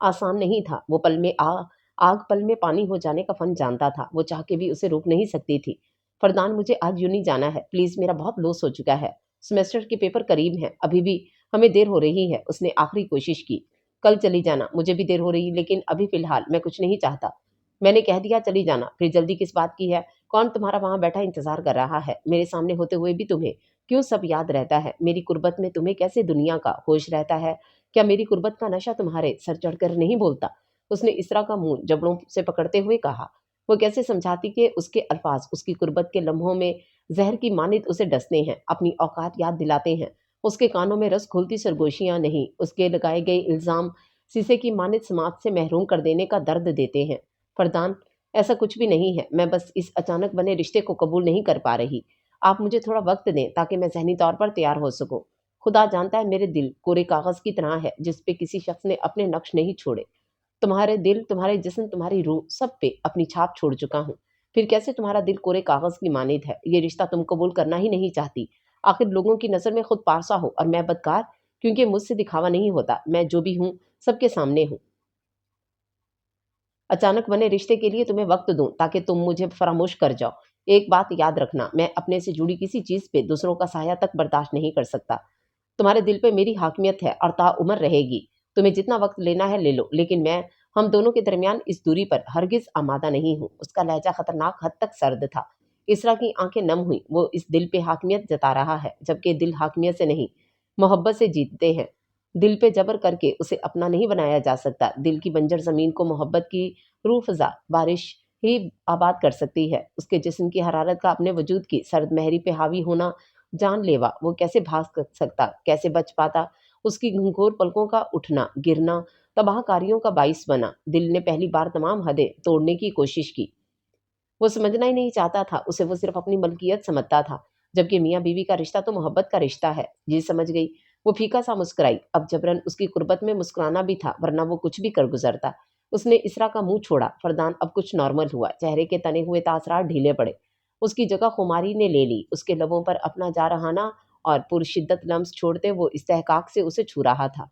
آسان نہیں تھا، وہ پل میں آگ پل میں پانی ہو جانے کا فن جانتا تھا، وہ چاہ کے بھی اسے روک نہیں سکتی تھی۔ فردان مجھے آج یوں نہیں جانا ہے پلیز، میرا بہت لوس ہو چکا ہے، سیمسٹر کے پیپر قریب ہیں، ابھی بھی ہمیں دیر ہو رہی ہے۔ اس نے آخری کوشش کی۔ کل چلی جانا، مجھے بھی دیر ہو رہی لیکن ابھی فی الحال میں کچھ نہیں چاہتا۔ میں نے کہہ دیا چلی جانا، پھر جلدی کس بات کی ہے؟ کون تمہارا وہاں بیٹھا انتظار کر رہا ہے؟ میرے سامنے ہوتے ہوئے بھی تمہیں کیوں سب یاد رہتا ہے؟ میری قربت میں تمہیں کیسے دنیا کا ہوش رہتا ہے؟ کیا میری قربت کا نشہ تمہارے سر چڑھ کر نہیں بولتا؟ اس نے اسرا کا منہ جبڑوں سے پکڑتے ہوئے کہا۔ وہ کیسے سمجھاتی کہ اس کے الفاظ اس کی قربت کے لمحوں میں زہر کی مانند اسے ڈستے ہیں، اپنی اوقات یاد دلاتے ہیں۔ اس کے کانوں میں رس کھولتی سرگوشیاں نہیں، اس کے لگائے گئے الزام سیسے کی مانند سماعت سے محروم کر دینے کا درد دیتے ہیں۔ فردان، ایسا کچھ بھی نہیں ہے، میں بس اس اچانک بنے رشتے کو قبول نہیں کر پا رہی۔ آپ مجھے تھوڑا وقت دیں تاکہ میں ذہنی طور پر تیار ہو سکوں۔ خدا جانتا ہے میرے دل کورے کاغذ کی طرح ہے جس پہ کسی شخص نے اپنے نقش نہیں چھوڑے۔ تمہارے دل، تمہارے جسم، تمہاری روح، سب پہ اپنی چھاپ چھوڑ چکا ہوں۔ پھر کیسے تمہارا دل کورے کاغذ کی مانند ہے؟ یہ رشتہ تم قبول کرنا ہی نہیں چاہتی۔ آخر لوگوں کی نظر میں خود پارسا ہو اور میں بدکار، کیونکہ مجھ سے دکھاوا نہیں ہوتا، میں جو بھی ہوں سب کے سامنے ہوں۔ اچانک بنے رشتے کے لیے تمہیں وقت دوں تاکہ تم مجھے فراموش کر جاؤ۔ ایک بات یاد رکھنا، میں اپنے سے جڑی کسی چیز پہ دوسروں کا سایہ تک برداشت نہیں کر سکتا۔ تمہارے دل پہ میری حاکمیت ہے اور تا عمر رہے گی۔ تمہیں جتنا وقت لینا ہے لے لو، لیکن میں ہم دونوں کے درمیان اس دوری پر ہرگز آمادہ نہیں ہوں۔ اس کا لہجہ خطرناک حد تک سرد تھا۔ اسرا کی آنکھیں نم ہوئیں، وہ اس دل پہ حاکمیت جتا رہا ہے، جبکہ دل حاکمیت سے نہیں، محبت سے جیتتے ہیں۔ دل پہ جبر کر کے اسے اپنا نہیں بنایا جا سکتا۔ دل کی بنجر زمین کو محبت کی روح فضا بارش ہی آباد کر سکتی ہے۔ اس کے جسم کی حرارت کا اپنے وجود کی سرد مہری پہ حاوی ہونا جان لیوا، وہ کیسے بھاگ سکتا، کیسے بچ پاتا؟ اس کی گھنگھور پلکوں کا اٹھنا گرنا تباہ کاریوں کا باعث بنا۔ دل نے پہلی بار تمام حدیں توڑنے کی کوشش کی۔ وہ سمجھنا ہی نہیں چاہتا تھا، اسے وہ صرف اپنی ملکیت سمجھتا تھا، جبکہ میاں بیوی کا رشتہ تو محبت کا رشتہ ہے۔ جی سمجھ گئی۔ وہ پھیکا سا مسکرائی۔ اب جبرن اس کی قربت میں مسکرانا بھی تھا، ورنہ وہ کچھ بھی کر گزرتا۔ اس نے اسرا کا منہ چھوڑا۔ فردان اب کچھ نارمل ہوا، چہرے کے تنے ہوئے تاثرات ڈھیلے پڑے۔ اس کی جگہ خماری نے لے لی۔ اس کے لبوں پر اپنا جارحانہ اور پرشدت لمس چھوڑتے وہ استحقاق سے اسے چھو رہا تھا۔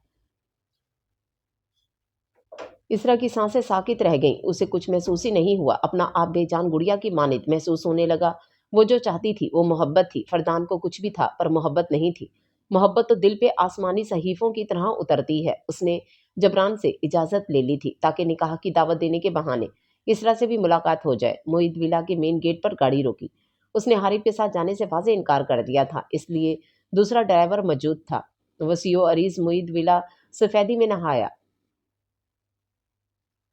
اسرا کی سانسیں ساکت رہ گئیں، اسے کچھ محسوس ہی نہیں ہوا، اپنا آپ بے جان گڑیا کی مانند محسوس ہونے لگا۔ وہ جو چاہتی تھی وہ محبت تھی۔ فردان کو کچھ بھی تھا پر محبت نہیں تھی۔ محبت تو دل پہ آسمانی صحیفوں کی طرح اترتی ہے۔ اس نے جبران سے اجازت لے لی تھی تاکہ نکاح کی دعوت دینے کے بہانے اسرا سے بھی ملاقات ہو جائے۔ معید ولا کے مین گیٹ پر گاڑی روکی۔ اس نے حارث کے ساتھ جانے سے واضح انکار کر دیا تھا، اس لیے دوسرا ڈرائیور موجود تھا۔ وسیع و عریض معید ولا سفیدی میں نہایا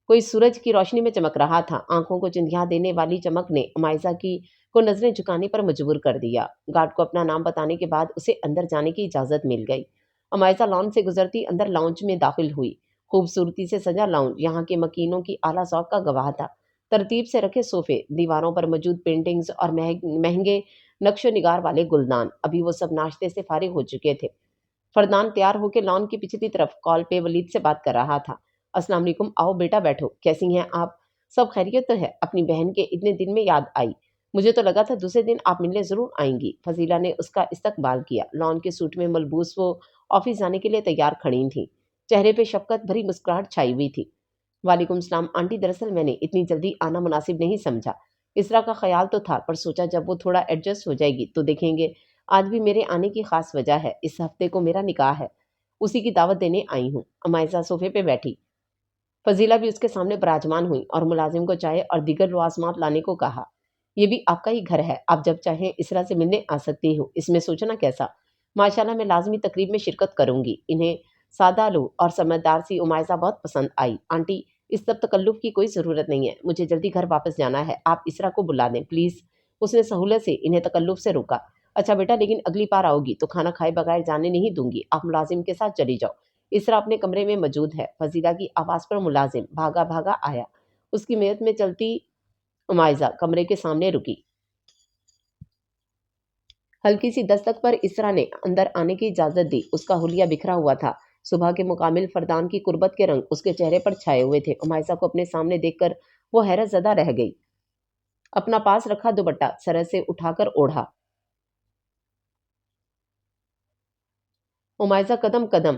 کوئی سورج کی روشنی میں چمک رہا تھا۔ آنکھوں کو چندھیاں دینے والی چمک نے عمائزہ کی کو نظریں جھکانے پر مجبور کر دیا۔ گارڈ کو اپنا نام بتانے کے بعد اسے اندر جانے کی اجازت مل گئی۔ عمائزہ لان سے گزرتی اندر لاؤنج میں داخل ہوئی۔ خوبصورتی سے سجا لاؤنج یہاں کے مکینوں کی اعلیٰ ذوق کا گواہ تھا۔ ترتیب سے رکھے صوفے، دیواروں پر موجود پینٹنگز اور مہنگے نقش و نگار والے گلدان، ابھی وہ سب ناشتے سے فارغ ہو چکے تھے۔ فردان تیار ہو کے لان کی پچھلی طرف کال پہ ولید سے بات کر رہا تھا۔ السلام علیکم، آؤ بیٹا بیٹھو، کیسی ہیں آپ؟ سب خیریت تو ہے؟ اپنی بہن کے اتنے دن میں یاد آئی؟ مجھے تو لگا تھا دوسرے دن آپ ملنے ضرور آئیں گی۔ فضیلہ نے اس کا استقبال کیا۔ لان کے سوٹ میں ملبوس وہ آفس جانے کے لیے تیار کھڑی تھیں، چہرے پہ شفقت بھری مسکراہٹ چھائی ہوئی تھی۔ وعلیکم السلام آنٹی، دراصل میں نے اتنی جلدی آنا مناسب نہیں سمجھا۔ اسرا کا خیال تو تھا پر سوچا جب وہ تھوڑا ایڈجسٹ ہو جائے گی تو دیکھیں گے۔ آج بھی میرے آنے کی خاص وجہ ہے، اس ہفتے کو میرا نکاح ہے، اسی کی دعوت دینے آئی ہوں۔ عمائزہ صوفے پہ بیٹھی، فضیلہ بھی اس کے سامنے براجمان ہوئی اور ملازم کو چائے اور دیگر لوازمات لانے کو کہا۔ یہ بھی آپ کا ہی گھر ہے، آپ جب چاہیں اسرا سے ملنے آ سکتی ہوں، اس میں سوچنا کیسا؟ ماشاءاللہ میں لازمی تقریب میں شرکت کروں گی۔ انہیں سادہ لو اور سمجھدار سی عمائزہ بہت پسند آئی۔ آنٹی، اس سب تکلف کی کوئی ضرورت نہیں ہے، مجھے جلدی گھر واپس جانا ہے، آپ اسرا کو بلا دیں پلیز۔ اس نے سہولت سے انہیں تکلف سے روکا۔ اچھا بیٹا، لیکن اگلی بار آؤ گی تو کھانا کھائے بغیر جانے نہیں دوں گی، آپ ملازم کے ساتھ چلی جاؤ۔ اسرا اپنے کمرے میں موجود ہے۔ فضیلہ کی آواز پر ملازم بھاگا بھاگا آیا۔ اس کی میت میں چلتی عمائزہ کمرے کے سامنے رکی۔ ہلکی سی دستک پر اسرا نے اندر آنے کی اجازت دی۔ اس کا حلیہ بکھرا ہوا تھا، صبح کے مکمل فردان کی قربت کے رنگ اس کے چہرے پر چھائے ہوئے تھے۔ عمائزہ کو اپنے سامنے دیکھ کر وہ حیرت زدہ رہ گئی۔ اپنا پاس رکھا دوپٹہ سر سے اٹھا کر اوڑھا۔ عمائزہ قدم قدم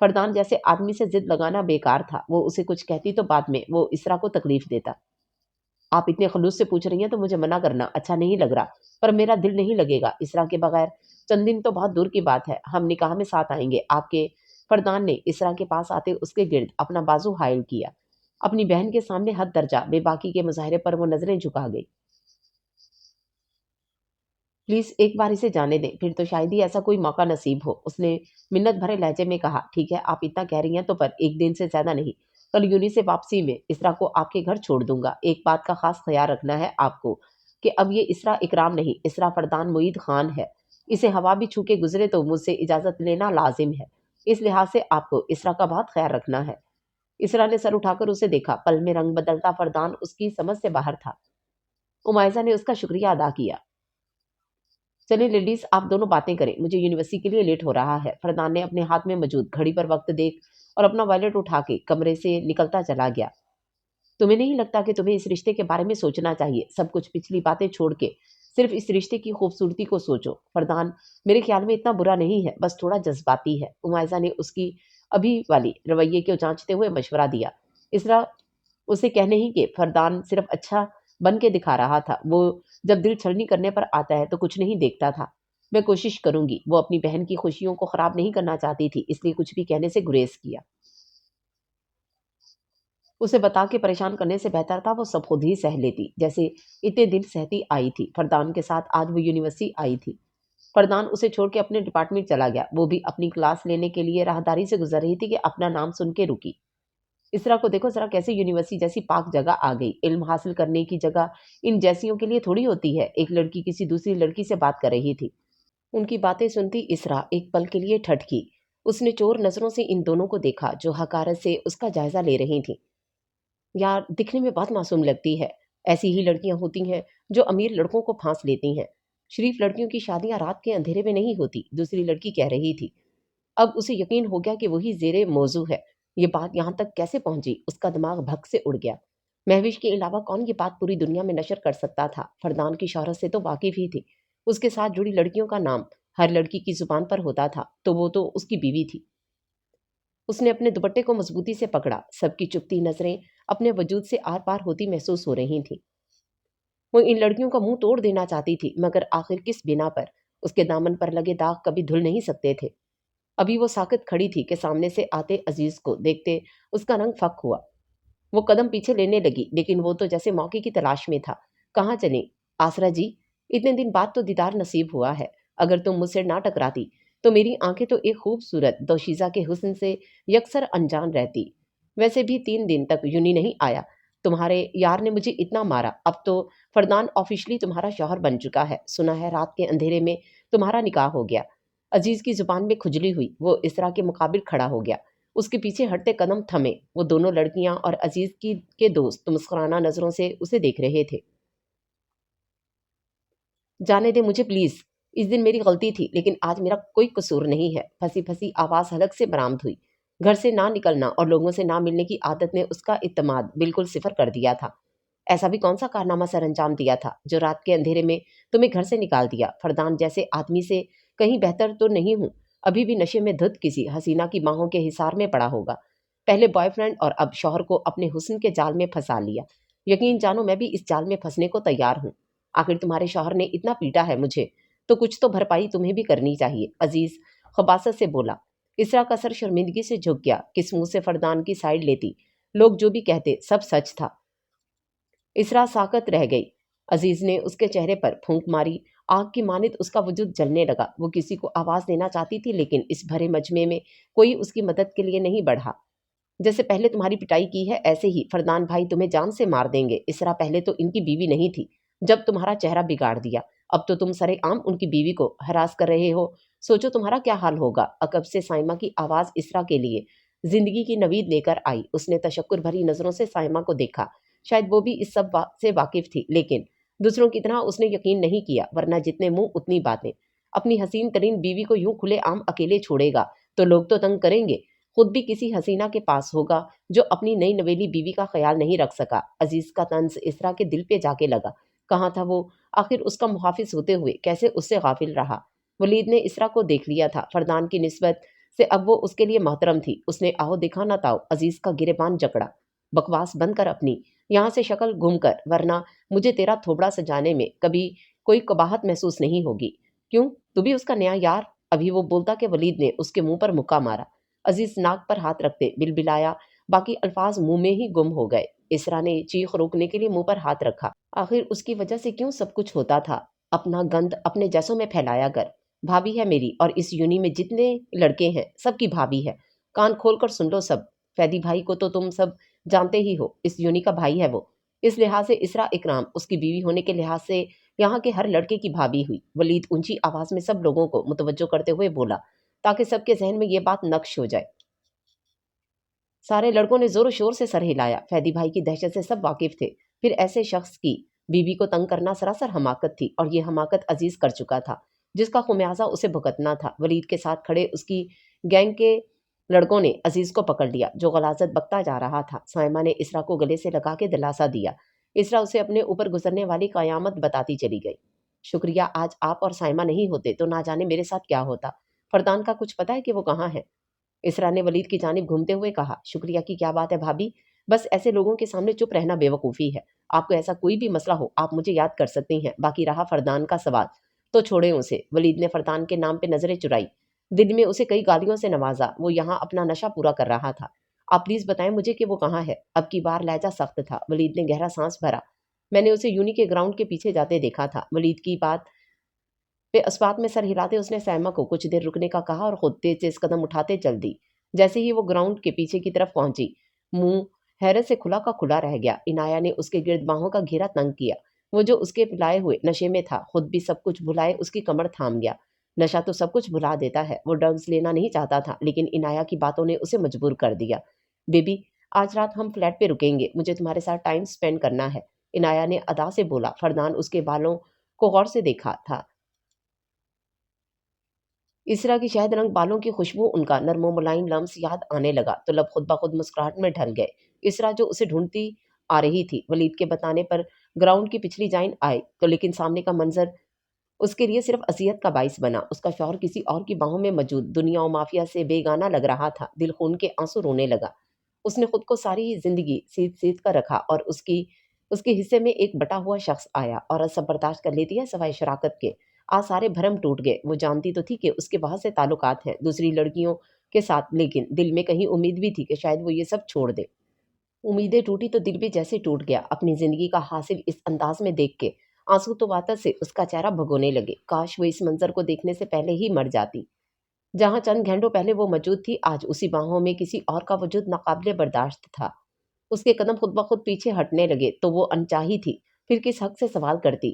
فردان جیسے آدمی سے ضد لگانا بیکار تھا، وہ اسے کچھ کہتی تو بعد میں وہ اسرا کو تکلیف دیتا۔ آپ اتنے خلوص سے پوچھ رہی ہیں تو مجھے منع کرنا اچھا نہیں لگ رہا، پر میرا دل نہیں لگے گا اسرا کے بغیر۔ چند دن تو بہت دور کی بات ہے، ہم نکاح میں ساتھ آئیں گے آپ کے۔ فردان نے اسرا کے پاس آتے اس کے گرد اپنا بازو حائل کیا۔ اپنی بہن کے سامنے حد درجہ بے باکی کے مظاہرے پر وہ نظریں جھکا گئی۔ پلیز ایک بار اسے جانے دیں، پھر تو شاید ہی ایسا کوئی موقع نصیب ہو۔ اس نے منت بھرے لہجے میں کہا، ٹھیک ہے آپ اتنا کہہ رہی ہیں تو پر ایک دن سے زیادہ نہیں۔ کل یونی سے واپسی میں اسرا کو آپ کے گھر چھوڑ دوں گا۔ ایک بات کا خاص خیال رکھنا ہے آپ کو کہ اب یہ اسرا اکرام نہیں، اسرا فردان معید خان ہے۔ اسے ہوا بھی چھو کے گزرے تو مجھ سے اجازت لینا لازم ہے۔ اس لحاظ سے آپ کو اسرا کا بہت خیال رکھنا ہے۔ اسرا نے سر اٹھا کر اسے دیکھا، پل میں رنگ بدلتا فردان اس کی سمجھ سے باہر تھا۔ عمائزہ نے اس کا شکریہ ادا کیا۔ چلیں لیڈیز آپ دونوں باتیں کریں، مجھے یونیورسٹی کے لیے لیٹ ہو رہا ہے۔ فردان نے اپنے ہاتھ میں موجود گھڑی پر وقت دیکھ اور اپنا وائلٹ اٹھا کے کمرے سے نکلتا چلا گیا۔ تمہیں نہیں لگتا کہ تمہیں اس رشتے کے بارے میں سوچنا چاہیے؟ سب کچھ پچھلی باتیں چھوڑ کے صرف اس رشتے کی خوبصورتی کو سوچو۔ فردان میرے خیال میں اتنا برا نہیں ہے، بس تھوڑا جذباتی ہے۔ عمائزہ نے اس کی ابھی والی رویے کو جانچتے ہوئے مشورہ دیا۔ اسرا اسے کہنے ہی کہ فردان صرف اچھا بن کے دکھا رہا تھا، وہ جب دل چھلنی کرنے پر آتا ہے تو کچھ نہیں دیکھتا تھا۔ میں کوشش کروں گی۔ وہ اپنی بہن کی خوشیوں کو خراب نہیں کرنا چاہتی تھی، اس لیے کچھ بھی کہنے سے گریز کیا۔ اسے بتا کے پریشان کرنے سے بہتر تھا وہ سب خود ہی سہ لیتی، جیسے اتنے دن سہتی آئی تھی۔ فردان کے ساتھ آج وہ یونیورسٹی آئی تھی۔ فردان اسے چھوڑ کے اپنے ڈپارٹمنٹ چلا گیا۔ وہ بھی اپنی کلاس لینے کے لیے راہداری سے گزر رہی تھی کہ اپنا نام سن کے رکی۔ اسرا کو دیکھو ذرا کیسے یونیورسٹی جیسی پاک جگہ آ گئی۔ علم حاصل کرنے کی جگہ ان جیسیوں کے لیے تھوڑی ہوتی ہے۔ ایک لڑکی کسی دوسری لڑکی سے بات کر رہی تھی۔ ان کی باتیں سنتی اسرا ایک پل کے لیے ٹھٹکی۔ اس نے چور نظروں سے ان دونوں کو دیکھا جو حقارت سے اس کا جائزہ لے رہی تھیں۔ یار دکھنے میں بہت معصوم لگتی ہے۔ ایسی ہی لڑکیاں ہوتی ہیں جو امیر لڑکوں کو پھانس لیتی ہیں۔ شریف لڑکیوں کی شادیاں رات کے اندھیرے میں نہیں ہوتی، دوسری لڑکی کہہ رہی تھی۔ اب اسے یقین ہو گیا کہ وہی زیر موضوع ہے۔ یہ بات یہاں تک کیسے پہنچی؟ اس کا دماغ بھگ سے اڑ گیا۔ مہوش کے علاوہ کون یہ بات پوری دنیا میں نشر کر سکتا تھا؟ فردان کی شہرت سے تو واقف ہی تھی۔ اس کے ساتھ جڑی لڑکیوں کا نام ہر لڑکی کی زبان پر ہوتا تھا، تو وہ تو اس کی بیوی تھی۔ اس نے اپنے دوپٹے کو مضبوطی سے پکڑا۔ سب کی چپتی نظریں اپنے وجود سے آر پار ہوتی محسوس ہو رہی تھیں۔ وہ ان لڑکیوں کا منہ توڑ دینا چاہتی تھی، مگر آخر کس بنا پر؟ اس کے دامن پر لگے داغ کبھی دھل نہیں سکتے تھے۔ ابھی وہ ساکت کھڑی تھی کہ سامنے سے آتے عزیز کو دیکھتے اس کا رنگ پھک ہوا۔ وہ قدم پیچھے لینے لگی، لیکن وہ تو جیسے موقع کی تلاش میں تھا۔ کہاں چلیں؟ آسرا جی، اتنے دن بعد تو دیدار نصیب ہوا ہے۔ اگر تم مجھ سے نہ ٹکراتی تو میری آنکھیں تو ایک خوبصورت دوشیزہ کے حسن سے یکسر انجان رہتی۔ ویسے بھی 3 دن تک یونی نہیں آیا۔ تمہارے یار نے مجھے اتنا مارا، اب تو فردان آفیشلی تمہارا شوہر بن چکا ہے۔ سنا ہے رات کے اندھیرے میں تمہارا نکاح ہو گیا۔ عزیز کی زبان میں کھجلی ہوئی، وہ اسرا کے مقابل کھڑا ہو گیا۔ اس کے پیچھے ہٹتے قدم تھمے۔ وہ دونوں لڑکیاں اور عزیز کے دوست مسکرانہ نظروں سے اسے دیکھ رہے تھے۔ جانے دے مجھے پلیز، اس دن میری غلطی تھی، لیکن آج میرا کوئی قصور نہیں ہے۔ پھنسی پھنسی آواز حلق سے برآمد ہوئی۔ گھر سے نہ نکلنا اور لوگوں سے نہ ملنے کی عادت نے اس کا اعتماد بالکل صفر کر دیا تھا۔ ایسا بھی کون سا کارنامہ سر انجام دیا تھا جو رات کے اندھیرے میں تمہیں گھر سے نکال دیا؟ فردان جیسے آدمی سے کہیں بہتر تو نہیں ہوں، ابھی بھی نشے میں دھت کسی حسینہ کی باہوں کے حصار میں پڑا ہوگا۔ پہلے بوائے فرینڈ اور اب شوہر کو اپنے حسن کے جال میں پھنسا لیا۔ یقین جانو میں بھی اس جال میں پھنسنے کو تیار ہوں۔ آخر تمہارے شوہر نے اتنا پیٹا ہے مجھے، تو کچھ تو بھرپائی تمہیں بھی کرنی چاہیے۔ عزیز خباثت سے بولا۔ اسرا کا سر شرمندگی سے جھک گیا۔ کس منہ سے فردان کی سائڈ لیتی؟ لوگ جو بھی کہتے سب سچ تھا۔ اسرا ساکت رہ گئی۔ عزیز نے اس کے چہرے پر پھونک ماری۔ آگ کی مانند اس کا وجود جلنے لگا۔ وہ کسی کو آواز دینا چاہتی تھی، لیکن اس بھرے مجمع میں کوئی اس کی مدد کے لیے نہیں بڑھا۔ جیسے پہلے تمہاری پٹائی کی ہے، ایسے ہی فردان بھائی تمہیں جان سے مار دیں گے۔ اسرا پہلے تو ان کی بیوی نہیں تھی، جب تمہارا چہرہ بگاڑ دیا، اب تو تم سرے عام ان کی بیوی کو ہراس کر رہے ہو۔ سوچو تمہارا کیا حال ہوگا۔ عقب سے سائمہ کی آواز اسرا کے لیے زندگی کی نوید لے کر آئی۔ اس نے تشکر بھری نظروں سے سائمہ کو دیکھا۔ شاید وہ بھی اس سب سے واقف تھی، لیکن دوسروں کی طرح اس نے یقین نہیں کیا، ورنہ جتنے منہ اتنی باتیں۔ اپنی حسین ترین بیوی کو یوں کھلے عام اکیلے چھوڑے گا تو لوگ تو تنگ کریں گے۔ خود بھی کسی حسینہ کے پاس ہوگا جو اپنی نئی نویلی بیوی کا خیال نہیں رکھ سکا۔ عزیز کا طنز اسرا کے دل پہ جا کے لگا۔ کہاں تھا وہ؟ آخر اس کا محافظ ہوتے ہوئے کیسے اس سے غافل رہا؟ ولید نے اسرا کو دیکھ لیا تھا۔ فردان کی نسبت سے اب وہ اس کے لیے محترم تھی۔ اس نے آؤ دیکھا نہ تاؤ عزیز کا گریبان جکڑا۔ بکواس بند کر اپنی، یہاں سے شکل گھوم کر، ورنہ مجھے تیرا تھوبڑا سجانے میں کبھی کوئی قباحت محسوس نہیں ہوگی۔ کیوں، تو بھی اس کا نیا یار؟ ابھی وہ بولتا کہ ولید نے اس کے منہ پر مکہ مارا۔ عزیز ناک پر ہاتھ رکھتے بلبلایا، باقی الفاظ منہ میں ہی گم ہو گئے۔ اسرا نے چیخ روکنے کے لیے منہ پر ہاتھ رکھا۔ آخر اس کی وجہ سے کیوں سب کچھ ہوتا تھا؟ اپنا گند اپنے جیسوں میں پھیلایا کر۔ بھابھی ہے میری، اور اس یونی میں جتنے لڑکے ہیں سب کی بھابھی ہے۔ کان کھول کر سن لو سب۔ فیدی بھائی کو تو تم سب جانتے ہی ہو، اس یونی کا بھائی ہے وہ۔ اس لحاظ سے اسرا اکرام اس کی بیوی ہونے کے لحاظ سے یہاں کے ہر لڑکے کی بھابھی ہوئی۔ ولید اونچی آواز میں سب لوگوں کو متوجہ کرتے ہوئے بولا تاکہ سب کے ذہن میں یہ بات نقش ہو جائے۔ سارے لڑکوں نے زور و شور سے سر ہلایا۔ فیدی بھائی کی دہشت سے سب واقف تھے۔ پھر ایسے شخص کی بیوی کو تنگ کرنا سراسر حماقت تھی، اور یہ حماقت عزیز کر چکا تھا، جس کا خمیازہ اسے بھگتنا تھا۔ ولید کے ساتھ کھڑے اس کی گینگ کے لڑکوں نے عزیز کو پکڑ لیا، جو غلاظت بکتا جا رہا تھا۔ سائمہ نے اسرا کو گلے سے لگا کے دلاسا دیا۔ اسرا اسے اپنے اوپر گزرنے والی قیامت بتاتی چلی گئی۔ شکریہ، آج آپ اور سائمہ نہیں ہوتے تو نہ جانے میرے ساتھ کیا ہوتا۔ فردان کا کچھ پتا ہے کہ وہ کہاں ہے؟ اسرا نے ولید کی جانب گھومتے ہوئے کہا۔ شکریہ کی کیا بات ہے بھابھی؟ بس ایسے لوگوں کے سامنے چپ رہنا بے وقوفی ہے۔ آپ کو ایسا کوئی بھی مسئلہ ہو آپ مجھے یاد کر سکتے ہیں۔ باقی رہا فردان کا سوال تو چھوڑیں اسے۔ ولید نے فردان کے نام پہ نظریں چرائی، دل میں اسے کئی گالیوں سے نوازا۔ وہ یہاں اپنا نشہ پورا کر رہا تھا۔ آپ پلیز بتائیں مجھے کہ وہ کہاں ہے؟ اب کی بار لہجہ سخت تھا۔ ولید نے گہرا سانس بھرا۔ میں نے اسے یونی کے گراؤنڈ کے پیچھے جاتے دیکھا تھا۔ ولید کی بات پہ اسبات میں سر ہلاتے اس نے سائمہ کو کچھ دیر رکنے کا کہا اور خود تیز تیز قدم اٹھاتے چل دی۔ جیسے ہی وہ گراؤنڈ کے پیچھے کی طرف پہنچی، منہ حیرت سے کھلا کا کھلا رہ گیا۔ عنایہ نے اس کے گرد باہوں کا گھیرا تنگ کیا۔ وہ جو اس کے پلائے ہوئے نشے میں تھا، خود بھی سب کچھ بھلائے اس کی کمر تھام گیا۔ نشہ تو سب کچھ بھلا دیتا ہے۔ وہ ڈرگز لینا نہیں چاہتا تھا، لیکن عنایہ کی باتوں نے اسے مجبور کر دیا۔ بیبی، آج رات ہم فلیٹ پہ رکیں گے، مجھے تمہارے ساتھ ٹائم سپینڈ کرنا ہے، عنایہ نے ادا سے بولا۔ فردان اس کے بالوں کو غور سے دیکھا تھا۔ اسرا کی شہد رنگ بالوں کی خوشبو ان کا نرم و ملائم لمس یاد آنے لگا تو لب خود بخود مسکراہٹ میں ڈھل گئے۔ اسرا جو اسے ڈھونڈتی آ رہی تھی، ولید کے بتانے پر گراؤنڈ کی پچھلی جائن آئے تو لیکن سامنے کا منظر اس کے لیے صرف اذیت کا باعث بنا۔ اس کا شوہر کسی اور کی باہوں میں موجود دنیا و مافیا سے بے گانہ لگ رہا تھا۔ دل خون کے آنسو رونے لگا۔ اس نے خود کو ساری زندگی سیدھ سیدھ کر رکھا، اور اس کے حصے میں ایک بٹا ہوا شخص آیا۔ عورت سب برداشت کر لیتی ہے سوائے شراکت کے۔ آج سارے بھرم ٹوٹ گئے۔ وہ جانتی تو تھی کہ اس کے بہت سے تعلقات ہیں دوسری لڑکیوں کے ساتھ، لیکن دل میں کہیں امید بھی تھی کہ شاید وہ یہ سب چھوڑ دے۔ امیدیں ٹوٹی تو دل بھی جیسے ٹوٹ گیا۔ اپنی زندگی کا حاصل اس انداز میں دیکھ کے آنسو تو واطت سے اس کا چہرہ بھگونے لگے۔ کاش وہ اس منظر کو دیکھنے سے پہلے ہی مر جاتی۔ جہاں چند گھنٹوں پہلے وہ موجود تھی، آج اسی باہوں میں کسی اور کا وجود ناقابل برداشت تھا۔ اس کے قدم خود بخود پیچھے ہٹنے لگے تو وہ انچاہی تھی، پھر کس حق سے سوال کرتی،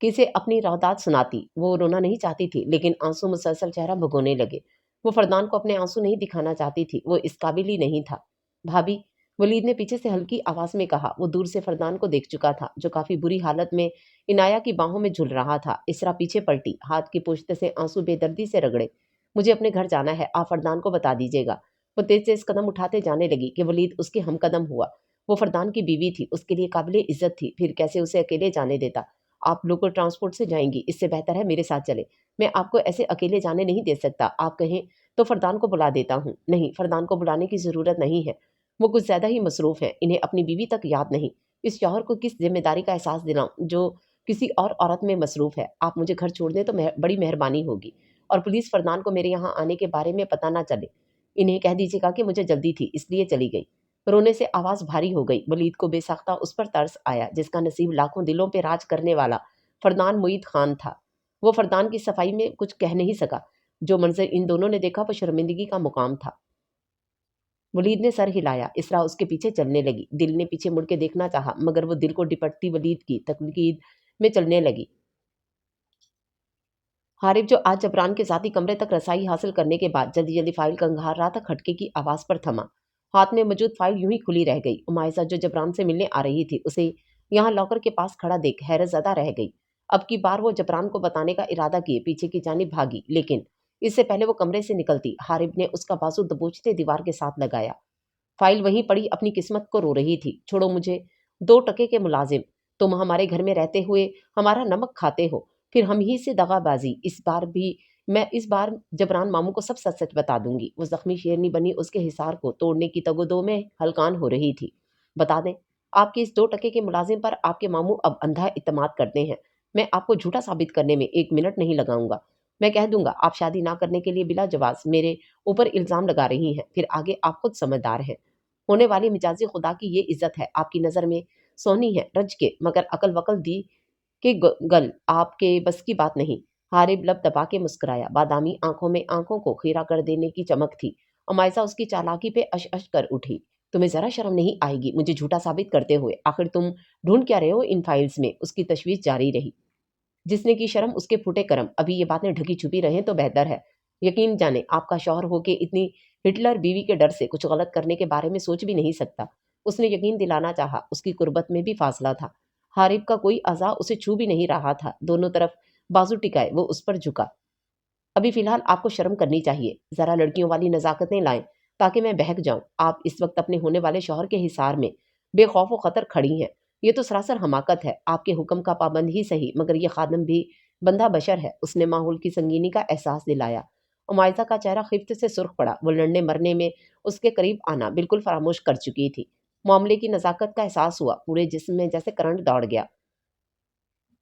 کسے اپنی رودات سناتی۔ وہ رونا نہیں چاہتی تھی، لیکن آنسو مسلسل چہرہ بھگونے لگے۔ وہ فردان کو اپنے آنسو نہیں دکھانا چاہتی تھی، وہ اس قابل ہی نہیں تھا۔ بھابھی، ولید نے پیچھے سے ہلکی آواز میں کہا۔ وہ دور سے فردان کو دیکھ چکا تھا، جو کافی بری حالت میں عنایہ کی باہوں میں جھل رہا تھا۔ اسرا پیچھے پلٹی، ہاتھ کی پشت سے آنسو بے دردی سے رگڑے۔ مجھے اپنے گھر جانا ہے، آپ فردان کو بتا دیجیے گا۔ وہ تیز تیز قدم اٹھاتے جانے لگی کہ ولید اس کے ہم قدم ہوا۔ وہ فردان کی بیوی تھی، اس کے لیے قابل عزت تھی، پھر کیسے اسے اکیلے جانے دیتا؟ آپ لوکل ٹرانسپورٹ سے جائیں گی، اس سے بہتر ہے میرے ساتھ چلے۔ میں آپ کو ایسے اکیلے جانے نہیں دے سکتا، آپ کہیں تو فردان کو بلا دیتا ہوں۔ نہیں، فردان کو بلانے کی ضرورت نہیں ہے، وہ کچھ زیادہ ہی مصروف ہیں، انہیں اپنی بیوی تک یاد نہیں۔ اس شوہر کو کس ذمہ داری کا احساس دلاؤں جو کسی اور عورت میں مصروف ہے؟ آپ مجھے گھر چھوڑ دیں تو بڑی مہربانی ہوگی، اور پولیس فردان کو میرے یہاں آنے کے بارے میں پتہ نہ چلے۔ انہیں کہہ دیجیے گا کہ مجھے جلدی تھی، اس لیے چلی گئی۔ رونے سے آواز بھاری ہو گئی۔ ولید کو بے ساختہ اس پر ترس آیا جس کا نصیب لاکھوں دلوں پہ راج کرنے والا فردان معید خان تھا۔ وہ فردان کی صفائی میں کچھ کہہ نہیں سکا۔ جو منظر ان دونوں نے دیکھا وہ شرمندگی کا مقام تھا۔ ولید نے سر ہلایا۔ اسرا اس کے پیچھے چلنے لگی۔ دل نے پیچھے مڑ کے دیکھنا چاہا، مگر وہ دل کو ڈپٹتی ولید کی تقلید میں چلنے لگی۔ حارب جو آج جبران کے ذاتی کمرے تک رسائی حاصل کرنے کے بعد جلدی جلدی فائل کنگھار رہا تھا، کھٹکے کی آواز پر تھما۔ ہاتھ میں موجود فائل یوں ہی کھلی رہ گئی۔ عمائزہ جو جبران سے ملنے آ رہی تھی، اسے یہاں لاکر کے پاس کھڑا دیکھ حیرت زدہ رہ گئی۔ اب کی بار وہ جبران کو بتانے کا ارادہ کیے پیچھے کی جانب بھاگی، لیکن اس سے پہلے وہ کمرے سے نکلتی حارب نے اس کا بازو دبوچتے دیوار کے ساتھ لگایا۔ فائل وہیں پڑی اپنی قسمت کو رو رہی تھی۔ چھوڑو مجھے، 2 ٹکے کے ملازم، تم ہمارے گھر میں رہتے ہوئے ہمارا نمک کھاتے ہو، پھر ہم ہی سے دغا بازی، اس بار بھی میں اس بار جبران ماموں کو سب سچ سچ بتا دوں گی۔ وہ زخمی شیرنی بنی اس کے حصار کو توڑنے کی تگودو میں ہلکان ہو رہی تھی۔ بتا دیں، آپ کے اس 2 ٹکے کے ملازم پر آپ کے ماموں اب اندھا اعتماد کرتے ہیں۔ میں آپ کو جھوٹا ثابت کرنے میں 1 منٹ نہیں لگاؤں گا۔ میں کہہ دوں گا آپ شادی نہ کرنے کے لیے بلا جواز میرے اوپر الزام لگا رہی ہیں، پھر آگے آپ خود سمجھدار ہیں۔ ہونے والی مجازی خدا کی یہ عزت ہے آپ کی نظر میں سونی ہے رج کے، مگر عقل وقل دی کہ گل آپ کے بس کی بات نہیں۔ حارب لب دبا کے مسکرایا، بادامی آنکھوں میں آنکھوں کو خیرہ کر دینے کی چمک تھی۔ امائزہ اس کی چالاکی پہ اش اش کر اٹھی۔ تمہیں ذرا شرم نہیں آئے گی مجھے جھوٹا ثابت کرتے ہوئے؟ آخر تم ڈھونڈ کیا رہے ہو ان فائلز میں؟ اس کی تشویش جاری رہی۔ جس نے کی شرم اس کے پھوٹے کرم، ابھی یہ باتیں ڈھکی چھپی رہیں تو بہتر ہے۔ یقین جانے آپ کا شوہر ہو کے اتنی ہٹلر بیوی کے ڈر سے کچھ غلط کرنے کے بارے میں سوچ بھی نہیں سکتا۔ اس نے یقین دلانا چاہا، اس کی قربت میں بھی فاصلہ تھا۔ حارب کا کوئی اعضا اسے چھو بھی نہیں رہا تھا، دونوں طرف بازو ٹکائے وہ اس پر جھکا۔ ابھی فی الحال آپ کو شرم کرنی چاہیے، ذرا لڑکیوں والی نزاکتیں لائیں تاکہ میں بہک جاؤں۔ آپ اس وقت اپنے ہونے والے شوہر کے حصار میں بے خوف و خطر کھڑی ہیں، یہ تو سراسر حماقت ہے۔ آپ کے حکم کا پابند ہی صحیح، مگر یہ خادم بھی بندہ بشر ہے۔ اس نے ماحول کی سنگینی کا احساس دلایا۔ امائزہ کا چہرہ خفت سے سرخ پڑا، وہ لڑنے مرنے میں اس کے قریب آنا بالکل فراموش کر چکی تھی۔ معاملے کی نزاکت کا احساس ہوا، پورے جسم میں جیسے کرنٹ دوڑ گیا۔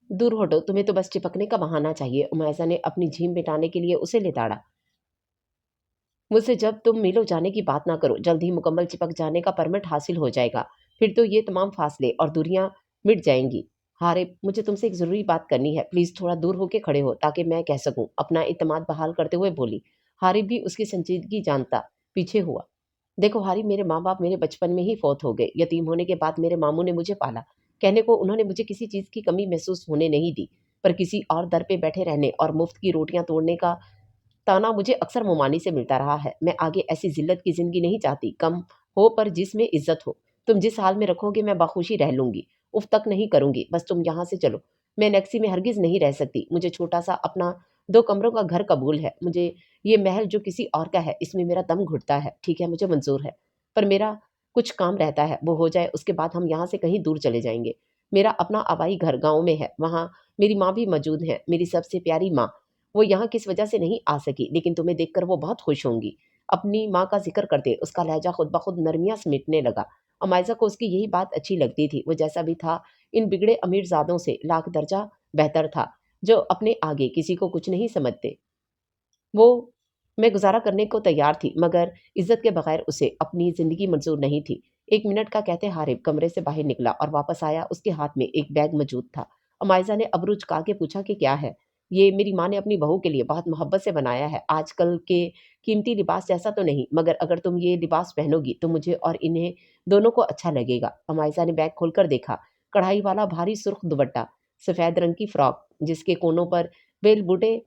دور ہٹو، تمہیں تو بس چپکنے کا بہانہ چاہیے۔ امائزہ نے اپنی جھیم مٹانے کے لیے اسے لتاڑا۔ مجھ سے جب تم ملو جانے کی بات نہ کرو، جلد ہی مکمل چپک جانے کا پرمٹ حاصل ہو جائے گا، پھر تو یہ تمام فاصلے اور دوریاں مٹ جائیں گی۔ حارب، مجھے تم سے ایک ضروری بات کرنی ہے، پلیز تھوڑا دور ہو کے کھڑے ہو تاکہ میں کہہ سکوں، اپنا اعتماد بحال کرتے ہوئے بولی۔ حارب بھی اس کی سنجیدگی جانتا پیچھے ہوا۔ دیکھو حارب، میرے ماں باپ میرے بچپن میں ہی فوت ہو گئے۔ یتیم ہونے کے بعد میرے ماموں نے مجھے پالا۔ کہنے کو انہوں نے مجھے کسی چیز کی کمی محسوس ہونے نہیں دی، پر کسی اور در پہ بیٹھے رہنے اور مفت کی روٹیاں توڑنے کا تانا مجھے اکثر ممانی سے ملتا رہا ہے۔ میں آگے ایسی ذلت کی زندگی نہیں چاہتی، کم ہو پر جس میں عزت ہو۔ تم جس حال میں رکھو گے میں بخوشی رہ لوں گی، اف تک نہیں کروں گی، بس تم یہاں سے چلو۔ میں نیکسی میں ہرگز نہیں رہ سکتی، مجھے چھوٹا سا اپنا 2 کمروں کا گھر قبول ہے۔ مجھے یہ محل جو کسی اور کا ہے اس میں میرا دم گھٹتا ہے، ٹھیک ہے مجھے منظور ہے، پر میرا کچھ کام رہتا ہے، وہ ہو جائے اس کے بعد ہم یہاں سے کہیں دور چلے جائیں گے۔ میرا اپنا آبائی گھر گاؤں میں ہے، وہاں میری ماں بھی موجود ہے، میری سب سے پیاری ماں۔ وہ یہاں کس وجہ سے نہیں آ سکی، لیکن تمہیں دیکھ کر وہ بہت خوش ہوں گی۔ اپنی ماں کا ذکر کرتے اس کا لہجہ خود بخود نرمیاں سمیٹنے لگا۔ امائزہ کو اس کی یہی بات اچھی لگتی تھی، وہ جیسا بھی تھا ان بگڑے امیر زادوں سے لاکھ درجہ بہتر تھا، جو اپنے آگے کسی کو کچھ نہیں سمجھتے۔ وہ میں گزارا کرنے کو تیار تھی، مگر عزت کے بغیر اسے اپنی زندگی منظور نہیں تھی۔ 1 منٹ کا کہتے حارب کمرے سے باہر نکلا اور واپس آیا، اس کے ہاتھ میں ایک بیگ موجود تھا۔ امائزہ نے ابرو جھکا کے پوچھا کہ کیا ہے؟ یہ میری ماں نے اپنی بہو کے لیے بہت محبت سے بنایا ہے، آج کل کے قیمتی لباس جیسا تو نہیں، مگر اگر تم یہ لباس پہنو گی تو مجھے اور انہیں دونوں کو اچھا لگے گا۔ امائزہ نے بیگ کھول کر دیکھا، کڑھائی والا بھاری سرخ دوپٹہ، سفید رنگ کی فراک جس کے کونوں پر بیل بوٹے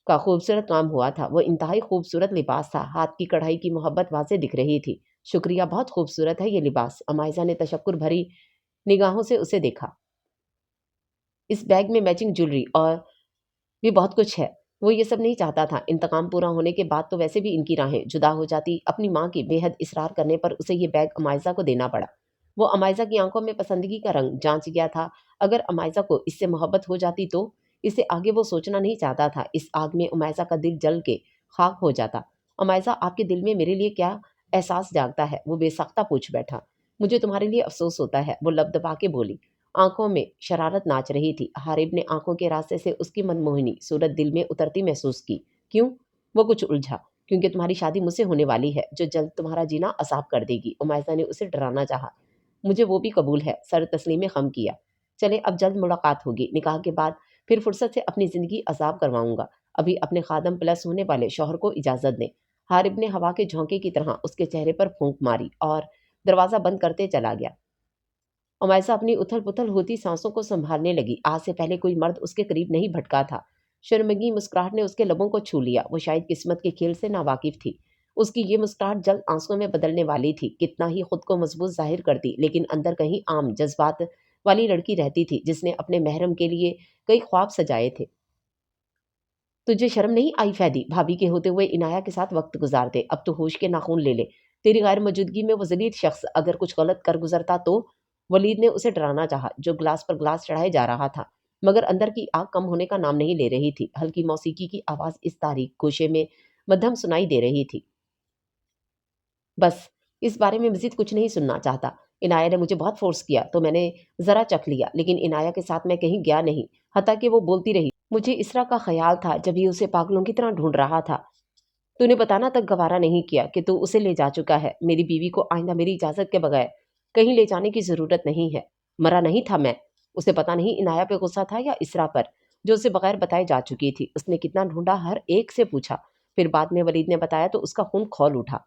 کا خوبصورت کام ہوا تھا، وہ انتہائی خوبصورت لباس تھا، ہاتھ کی کڑھائی کی محبت واضح دکھ رہی تھی۔ شکریہ، بہت خوبصورت ہے یہ لباس۔ امائزہ نے تشکر بھری نگاہوں سے اسے دیکھا۔ اس بیگ میں میچنگ جویلری اور بھی بہت کچھ ہے۔ وہ یہ سب نہیں چاہتا تھا، انتقام پورا ہونے کے بعد تو ویسے بھی ان کی راہیں جدا ہو جاتی، اپنی ماں کی بے حد اصرار کرنے پر اسے یہ بیگ امائزہ کو دینا پڑا۔ وہ امائزہ کی آنکھوں میں پسندگی کا رنگ جانچ گیا تھا، اگر امائزہ کو اس سے محبت ہو جاتی تو اسے آگے وہ سوچنا نہیں چاہتا تھا۔ اس آگ میں امائزہ کا دل جل کے خاک ہو جاتا۔ امائزہ، آپ کے دل میں میرے لیے کیا احساس جاگتا ہے؟ وہ بے ساختہ پوچھ بیٹھا۔ مجھے تمہارے لیے افسوس ہوتا ہے، وہ لب دبا کے بولی۔ آنکھوں میں شرارت ناچ رہی تھی۔ حارب نے آنکھوں کے راستے سے اس کی منموہنی صورت دل میں اترتی محسوس کی۔ کیوں؟ وہ کچھ الجھا۔ کیونکہ تمہاری شادی مجھ سے ہونے والی ہے، جو جلد تمہارا جینا عذاب کر دے گی۔ امائزہ نے اسے ڈرانا چاہا۔ مجھے وہ بھی قبول ہے، سر تسلیم خم کیا۔ چلے اب جلد ملاقات ہوگی، نکاح کے بعد پھر فرصت سے اپنی زندگی عذاب کرواؤں گا۔ ابھی اپنے خادم پلس ہونے والے شوہر کو اجازت دیں۔ حارب نے ہوا کے جھونکے کی طرح اس کے چہرے پر پھونک ماری اور دروازہ بند کرتے چلا گیا۔ امائزہ اپنی اتھل پتھل ہوتی سانسوں کو سنبھالنے لگی، آج سے پہلے کوئی مرد اس کے قریب نہیں بھٹکا تھا۔ شرمگی مسکراہٹ نے اس کے لبوں کو چھو لیا، وہ شاید قسمت کے کھیل سے ناواقف تھی۔ اس کی یہ مسکراہٹ جلد آنسوں میں بدلنے والی تھی، کتنا ہی خود کو مضبوط ظاہر کرتی لیکن اندر کہیں عام جذبات والی لڑکی رہتی تھی جس نے اپنے محرم کے لیے کئی خواب سجائے تھے۔ تجھے شرم نہیں آئی فیدی؟ بھابھی کے ہوتے ہوئے عنایا کے ساتھ وقت گزارتے، اب تو ہوش کے ناخون لے لے۔ تیری غیر موجودگی میں وہ ذلیل شخص اگر کچھ غلط کر گزرتا تو؟ ولید نے اسے ڈرانا چاہا جو گلاس پر گلاس چڑھائے جا رہا تھا۔ مگر اندر کی آگ کم ہونے کا نام نہیں لے رہی تھی۔ ہلکی موسیقی کی آواز اس تاریک گوشے میں مدھم سنائی دے رہی تھی۔ بس اس بارے میں مزید کچھ نہیں سننا چاہتا۔ عنایہ نے مجھے بہت فورس کیا تو میں نے ذرا چکھ لیا، لیکن عنایہ کے ساتھ میں کہیں گیا نہیں، حتیٰ کہ وہ بولتی رہی۔ مجھے اسرا کا خیال تھا جب ہی اسے پاگلوں کی طرح ڈھونڈ رہا تھا۔ تو نے بتانا تک گوارا نہیں کیا کہ تو اسے لے جا چکا ہے۔ میری بیوی کو آئندہ میری اجازت کے بغیر کہیں لے جانے کی ضرورت نہیں ہے۔ مرا نہیں تھا میں۔ اسے پتا نہیں عنایہ پہ غصہ تھا یا اسرا پر، جو اسے بغیر بتائے جا چکی تھی۔ اس نے کتنا ڈھونڈا، ہر ایک سے پوچھا، پھر بعد میں ولید نے بتایا تو اس کا خون کھول اٹھا۔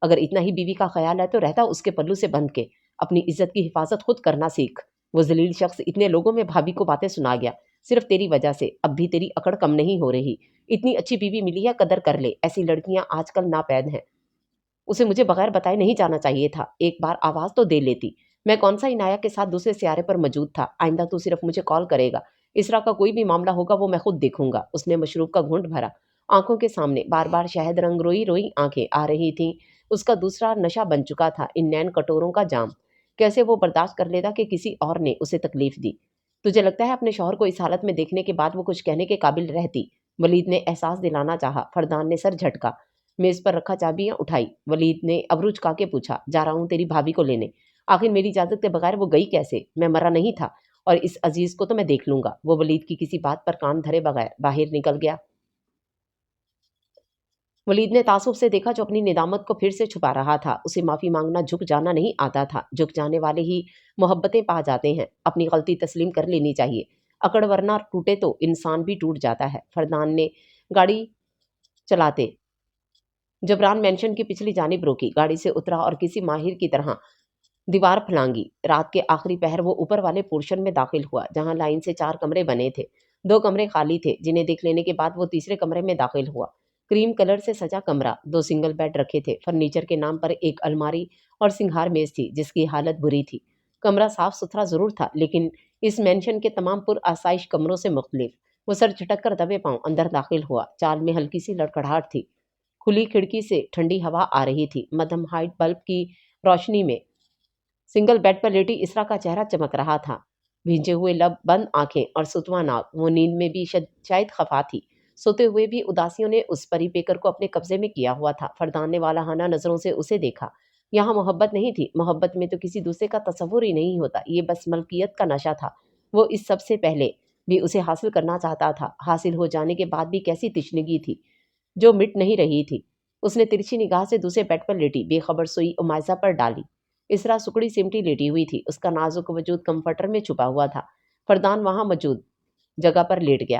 اگر اتنا ہی بیوی کا خیال ہے تو رہتا اس کے پلو سے بندھ کے اپنی عزت کی حفاظت خود کرنا سیکھ۔ وہ ذلیل شخص اتنے لوگوں میں بھابھی کو باتیں سنا گیا، صرف تیری وجہ سے۔ اب بھی تیری اکڑ کم نہیں ہو رہی۔ اتنی اچھی بیوی ملی ہے، قدر کر لے۔ ایسی لڑکیاں آج کل ناپید ہیں۔ اسے مجھے بغیر بتائے نہیں جانا چاہیے تھا۔ ایک بار آواز تو دے لیتی۔ میں کون سا عنایہ کے ساتھ دوسرے سیارے پر موجود تھا؟ آئندہ تو صرف مجھے کال کرے گا۔ اسرا کا کوئی بھی معاملہ ہوگا وہ میں خود دیکھوں گا۔ اس نے مشروب کا گھونٹ بھرا۔ آنکھوں کے سامنے بار بار شہد رنگ روئی روئی آنکھیں آ رہی تھیں۔ اس کا دوسرا نشہ بن چکا تھا ان نین کٹوروں کا جام۔ کیسے وہ برداشت کر لیتا کہ کسی اور نے اسے تکلیف دی؟ تجھے لگتا ہے اپنے شوہر کو اس حالت میں دیکھنے کے بعد وہ کچھ کہنے کے قابل رہتی؟ ولید نے احساس دلانا چاہا۔ فردان نے سر جھٹکا، میز پر رکھا چابیاں اٹھائی۔ ولید نے ابرو جھکا کے پوچھا، جا رہا ہوں تیری بھابھی کو لینے۔ آخر میری اجازت کے بغیر وہ گئی کیسے؟ میں مرا نہیں تھا، اور اس عزیز کو تو میں دیکھ لوں گا۔ وہ ولید کی کسی بات پر کان دھرے بغیر باہر نکل گیا۔ ولید نے تعصب سے دیکھا جو اپنی ندامت کو پھر سے چھپا رہا تھا۔ اسے معافی مانگنا جھک جانا نہیں آتا تھا۔ جھک جانے والے ہی محبتیں پا جاتے ہیں۔ اپنی غلطی تسلیم کر لینی چاہیے۔ اکڑ ورنہ ٹوٹے تو انسان بھی ٹوٹ جاتا ہے۔ فردان نے گاڑی چلاتے جبران مینشن کی پچھلی جانب روکی، گاڑی سے اترا اور کسی ماہر کی طرح دیوار پھلانگی۔ رات کے آخری پہر وہ اوپر والے پورشن میں داخل ہوا جہاں لائن سے 4 کمرے بنے تھے۔ 2 کمرے خالی تھے جنہیں دیکھ لینے کے بعد وہ تیسرے کمرے میں داخل ہوا۔ کریم کلر سے سجا کمرہ، 2 سنگل بیڈ رکھے تھے۔ فرنیچر کے نام پر ایک الماری اور سنگھار میز تھی جس کی حالت بری تھی۔ کمرہ صاف ستھرا ضرور تھا لیکن اس مینشن کے تمام پر آسائش کمروں سے مختلف۔ وہ سر جھٹک کر دبے پاؤں اندر داخل ہوا۔ چال میں ہلکی سی لڑکھڑاہٹ تھی۔ کھلی کھڑکی سے ٹھنڈی ہوا آ رہی تھی۔ مدھم ہائٹ بلب کی روشنی میں سنگل بیڈ پر لیٹی اسرا کا چہرہ چمک رہا تھا۔ بھیجے ہوئے لب، بند آنکھیں اور ستواں ناک۔ وہ نیند میں بھی شاید خفا تھی۔ سوتے ہوئے بھی اداسیوں نے اس پری پیکر کو اپنے قبضے میں کیا ہوا تھا۔ فردان نے والہانہ نظروں سے اسے دیکھا۔ یہاں محبت نہیں تھی۔ محبت میں تو کسی دوسرے کا تصور ہی نہیں ہوتا۔ یہ بس ملکیت کا نشہ تھا۔ وہ اس سب سے پہلے بھی اسے حاصل کرنا چاہتا تھا۔ حاصل ہو جانے کے بعد بھی کیسی تشنگی تھی جو مٹ نہیں رہی تھی۔ اس نے ترچھی نگاہ سے دوسرے بیڈ پر لیٹی بے خبر سوئی عمائزہ پر ڈالی۔ اسرا سکڑی سمٹی لیٹی ہوئی تھی۔ اس کا نازک وجود کمفرٹر میں چھپا ہوا تھا۔ فردان وہاں موجود جگہ پر لیٹ گیا۔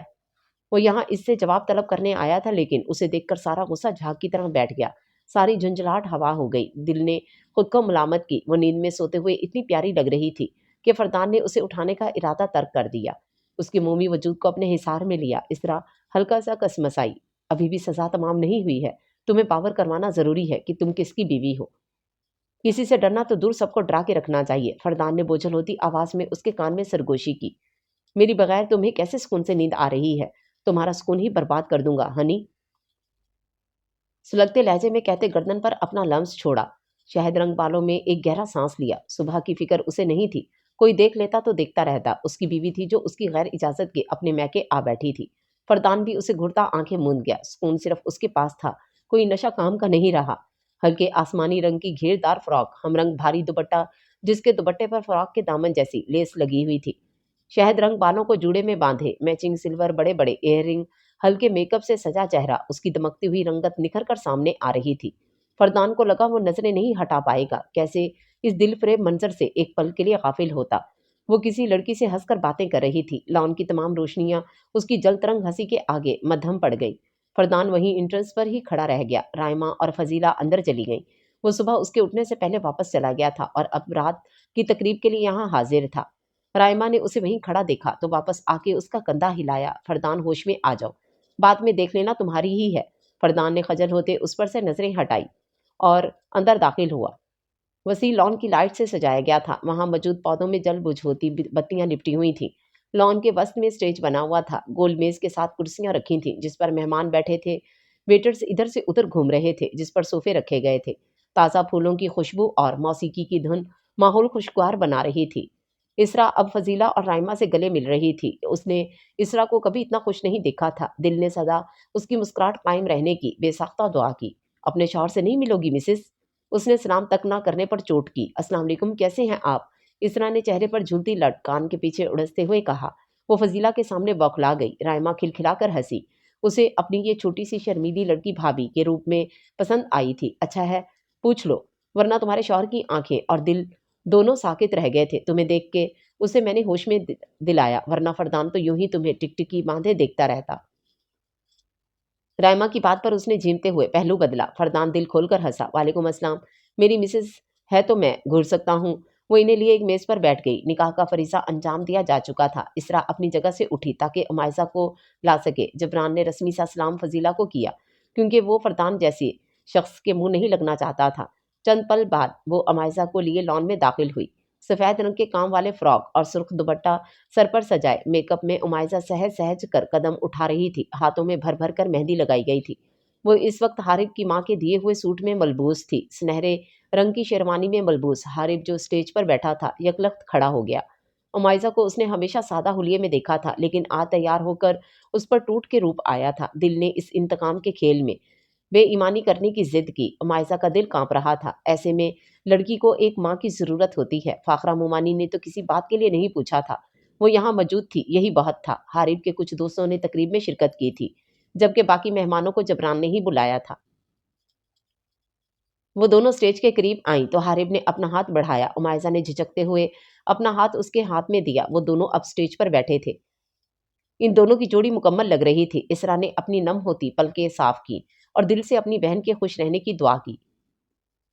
وہ یہاں اس سے جواب طلب کرنے آیا تھا لیکن اسے دیکھ کر سارا غصہ جھاگ کی طرح بیٹھ گیا۔ ساری جھنجھلاہٹ ہوا ہو گئی۔ دل نے خود کو ملامت کی۔ وہ نیند میں سوتے ہوئے اتنی پیاری لگ رہی تھی کہ فردان نے اسے اٹھانے کا ارادہ ترک کر دیا۔ اس کے مومی وجود کو اپنے حصار میں لیا۔ اسرا ہلکا سا کسمسائی، ابھی بھی سزا تمام نہیں ہوئی ہے۔ تمہیں باور کروانا ضروری ہے کہ تم کس کی بیوی ہو۔ کسی سے ڈرنا تو دور، سب کو ڈرا کے رکھنا چاہیے۔ فردان نے بوجھل ہوتی آواز میں اس کے کان میں سرگوشی کی۔ میری بغیر تمہیں کیسے سکون سے نیند آ رہی ہے؟ تمہارا سکون ہی برباد کر دوں گا ہنی، سلگتے لہجے میں کہتے گردن پر اپنا لمس چھوڑا۔ شہد رنگ بالوں میں ایک گہرا سانس لیا۔ صبح کی فکر اسے نہیں تھی۔ کوئی دیکھ لیتا تو دیکھتا رہتا۔ اس کی بیوی تھی جو اس کی غیر اجازت کے اپنے میکے آ بیٹھی تھی۔ فردان بھی اسے گھرتا آنکھیں موند گیا۔ سکون صرف اس کے پاس تھا۔ کوئی نشہ کام کا نہیں رہا۔ ہلکے آسمانی رنگ کی گھیر دار فراک، ہم رنگ بھاری دوپٹہ جس کے دوپٹے پر فراک کے دامن جیسی لیس لگی ہوئی تھی۔ شہد رنگ بالوں کو جوڑے میں باندھے، میچنگ سلور بڑے بڑے ایئر رنگ، ہلکے میک اپ سے سجا چہرہ، اس کی دمکتی ہوئی رنگت نکھر کر سامنے آ رہی تھی۔ فردان کو لگا وہ نظریں نہیں ہٹا پائے گا۔ کیسے اس دل فریب منظر سے ایک پل کے لیے غافل ہوتا۔ وہ کسی لڑکی سے ہنس کر باتیں کر رہی تھی۔ لان کی تمام روشنیاں اس کی جل ترنگ ہنسی کے آگے مدھم پڑ گئی۔ فردان وہیں انٹرنس پر ہی کھڑا رہ گیا۔ رائمہ اور فضیلہ اندر چلی گئیں۔ وہ صبح اس کے اٹھنے سے پہلے واپس چلا گیا تھا اور اب رات کی تقریب کے لیے یہاں حاضر تھا۔ رائمہ نے اسے وہیں کھڑا دیکھا تو واپس آ کے اس کا کندھا ہلایا۔ فردان ہوش میں آ جاؤ، بعد میں دیکھ لینا، تمہاری ہی ہے۔ فردان نے خجل ہوتے اس پر سے نظریں ہٹائی اور اندر داخل ہوا۔ وسیع لان کی لائٹ سے سجایا گیا تھا۔ وہاں موجود پودوں میں جل بجھ ہوتی بتیاں لپٹی ہوئی تھیں۔ لان کے وسط میں سٹیج بنا ہوا تھا۔ گول میز کے ساتھ کرسیاں رکھی تھیں جس پر مہمان بیٹھے تھے۔ ویٹرز ادھر سے ادھر گھوم رہے تھے جس پر صوفے رکھے گئے تھے۔ تازہ پھولوں کی خوشبو اور موسیقی کی دھن ماحول خوشگوار بنا رہی تھی۔ اسرا اب فضیلہ اور رائمہ سے گلے مل رہی تھی۔ اس نے اسرا کو کبھی اتنا خوش نہیں دیکھا تھا۔ دل نے سدا اس کی مسکراہٹ قائم رہنے کی بے ساختہ دعا کی۔ اپنے شوہر سے نہیں ملو گی مسز؟ اس نے سلام تک نہ کرنے پر چوٹ کی۔ السلام علیکم، کیسے ہیں آپ؟ اسرا نے چہرے پر جھولتی لٹ کان کے پیچھے اڑستے ہوئے کہا۔ وہ فضیلہ کے سامنے بوکھلا گئی۔ رائمہ کھلکھلا کر ہنسی۔ اسے اپنی یہ چھوٹی سی شرمیلی لڑکی بھابھی کے روپ میں پسند آئی تھی۔ اچھا ہے، پوچھ لو، ورنہ تمہارے شوہر کی آنکھیں اور دل دونوں ساکت رہ گئے تھے تمہیں دیکھ کے۔ اسے میں نے ہوش میں دلایا، ورنہ فردان تو یوں ہی تمہیں ٹکٹکی باندھے دیکھتا رہتا۔ رائمہ کی بات پر اس نے جھیمتے ہوئے پہلو بدلا۔ فردان دل کھول کر ہنسا۔ وعلیکم السلام، میری مسز ہے تو میں گھر سکتا ہوں۔ وہ انہیں لیے ایک میز پر بیٹھ گئی۔ نکاح کا فریضہ انجام دیا جا چکا تھا۔ اسرا اپنی جگہ سے اٹھی تاکہ عمائزہ کو لا سکے۔ جبران نے رسمی سا سلام فضیلہ کو کیا، کیونکہ وہ فردان جیسی شخص کے منہ نہیں لگنا چاہتا تھا۔ چند پل بعد وہ عمائزہ کو لیے لان میں داخل ہوئی۔ سفید رنگ کے کام والے فراک اور سرخ دوپٹہ سر پر سجائے میک اپ میں عمائزہ سہج سہج کر قدم اٹھا رہی تھی۔ ہاتھوں میں بھر بھر کر مہندی لگائی گئی تھی۔ وہ اس وقت حارب کی ماں کے دیے ہوئے سوٹ میں ملبوس تھی۔ سنہرے رنگ کی شیروانی میں ملبوس حارب جو اسٹیج پر بیٹھا تھا یکلخت کھڑا ہو گیا۔ عمائزہ کو اس نے ہمیشہ سادہ حلیے میں دیکھا تھا، لیکن آج تیار ہو کر اس پر ٹوٹ کے روپ آیا تھا۔ دل نے اس انتقام کے کھیل میں بے ایمانی کرنے کی ضد کی۔ عمائزہ کا دل کانپ رہا تھا۔ ایسے میں لڑکی کو ایک ماں کی ضرورت ہوتی ہے۔ فاخرہ مومانی نے تو کسی بات کے لیے نہیں پوچھا تھا، وہ یہاں موجود تھی، یہی بہت تھا۔ حارب کے کچھ دوستوں نے تقریب میں شرکت کی تھی، جبکہ باقی مہمانوں کو جبران نے ہی بلایا تھا۔ وہ دونوں اسٹیج کے قریب آئیں تو حارب نے اپنا ہاتھ بڑھایا۔ عمائزہ نے جھجکتے ہوئے اپنا ہاتھ اس کے ہاتھ میں دیا۔ وہ دونوں اب اسٹیج پر بیٹھے تھے۔ ان دونوں کی جوڑی مکمل لگ رہی تھی۔ اسرا نے اپنی نم ہوتی پلکیں صاف کی اور دل سے اپنی بہن کے خوش رہنے کی دعا کی۔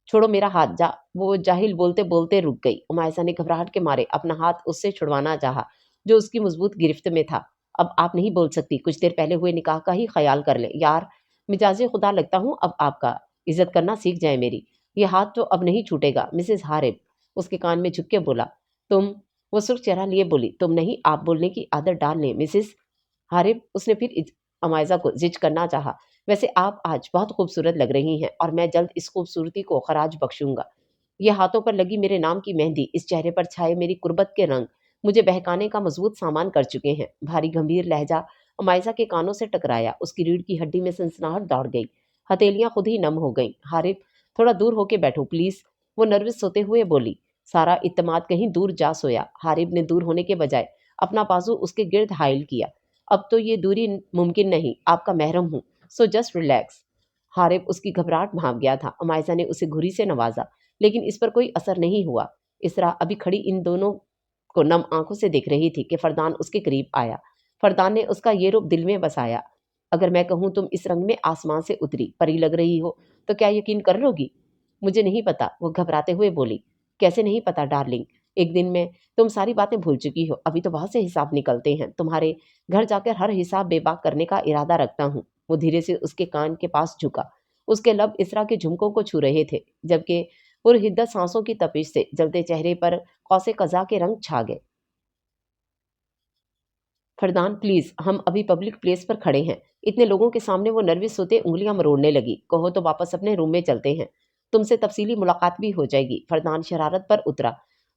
چھوڑو میرا ہاتھ جا، وہ جاہل بولتے بولتے رک گئی۔ عمائزہ نے گھبراہٹ کے مارے اپنا ہاتھ اس سے چھڑوانا چاہا جو اس کی مضبوط گرفت میں تھا۔ اب آپ نہیں بول سکتی، کچھ دیر پہلے ہوئے نکاح کا ہی خیال کر لیں۔ یار مجاز خدا لگتا ہوں اب آپ کا، عزت کرنا سیکھ جائیں میری۔ یہ ہاتھ تو اب نہیں چھوٹے گا۔ مسز حارب اس کے کان میں جھک کے بولا۔ تم، وہ سرخ چہرہ لیے بولی، تم نہیں، آپ بولنے کی عادت ڈال لیں مسز حارب۔ اس نے پھر عمائزہ کو زج کرنا چاہا۔ ویسے آپ آج بہت خوبصورت لگ رہی ہیں اور میں جلد اس خوبصورتی کو خراج بخشوں گا۔ یہ ہاتھوں پر لگی میرے نام کی مہندی، اس چہرے پر چھائے میری قربت کے رنگ مجھے بہکانے کا مضبوط سامان کر چکے ہیں۔ بھاری گمبھیر لہجہ عمائزہ کے کانوں سے ٹکرایا۔ اس کی ریڑھ کی ہڈی میں سنسناہٹ دوڑ گئی، ہتھیلیاں خود ہی نم ہو گئیں۔ حارب تھوڑا دور ہو کے بیٹھو پلیز، وہ نروس ہوتے ہوئے بولی۔ سارا اعتماد کہیں دور جا سویا۔ حارب نے دور ہونے کے بجائے اپنا بازو اس کے گرد حائل کیا۔ اب تو یہ دوری ممکن نہیں، آپ کا محرم ہوں، سو جسٹ ریلیکس۔ حارب اس کی گھبراہٹ بھانپ گیا تھا۔ عمائزہ نے اسے گھری سے نوازا، لیکن اس پر کوئی اثر نہیں ہوا۔ اسرا ابھی کھڑی ان دونوں کو نم آنکھوں سے دیکھ رہی تھی کہ فردان اس کے قریب آیا۔ فردان نے اس کا یہ روپ دل میں بسایا۔ اگر میں کہوں تم اس رنگ میں آسمان سے اتری پری لگ رہی ہو تو کیا یقین کر لو گی؟ مجھے نہیں پتا، وہ گھبراتے ہوئے بولی۔ کیسے نہیں پتا ڈارلنگ، ایک دن میں تم ساری باتیں بھول چکی ہو۔ ابھی تو بہت سے حساب نکلتے ہیں، تمہارے گھر جا کر ہر حساب بے باک کرنے کا ارادہ رکھتا ہوں۔ وہ دھیرے سے اس کے کان کے پاس جھکا۔ اس کے لب اسرا کے جھمکوں کو چھو رہے تھے، جبکہ پرحدت سانسوں کی تپش سے جلتے چہرے پر قوس قزح کے رنگ چھا گئے۔ فردان پلیز، ہم ابھی پبلک پلیس پر کھڑے ہیں۔ اتنے لوگوں کے سامنے وہ نروس ہوتے انگلیاں مروڑنے لگی۔ کہو تو واپس اپنے روم میں چلتے ہیں، تم سے تفصیلی ملاقات بھی ہو جائے گی۔ فردان شرارت پر اترا،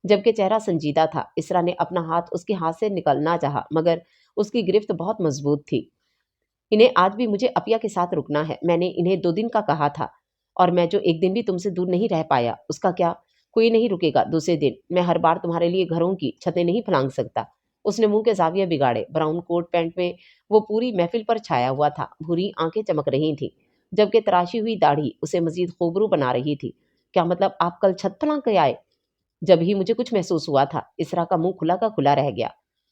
جبکہ چہرہ سنجیدہ تھا۔ اسرا نے اپنا ہاتھ اس کے ہاتھ سے نکلنا چاہا، مگر اس کی گرفت بہت مضبوط تھی۔ انہیں آج بھی مجھے اپیا کے ساتھ رکنا ہے۔ میں نے انہیں 2 دن کا کہا تھا، اور میں جو ایک دن بھی تم سے دور نہیں رہ پایا، اس کا کیا؟ کوئی نہیں رکے گا دوسرے دن۔ میں ہر بار تمہارے لیے گھروں کی چھتیں نہیں پھلانگ سکتا۔ اس نے منہ کے زاویے بگاڑے۔ براؤن کوٹ پینٹ میں وہ پوری محفل پر چھایا ہوا تھا۔ بھوری آنکھیں چمک رہی تھیں، جبکہ تراشی ہوئی داڑھی اسے مزید خوبرو بنا رہی تھی۔ کیا مطلب آپ کل چھت پھلانگ کے آئے؟ جب ہی مجھے کچھ محسوس ہوا تھا۔ اسرا کا منہ کھلا کا کھلا رہ گیا۔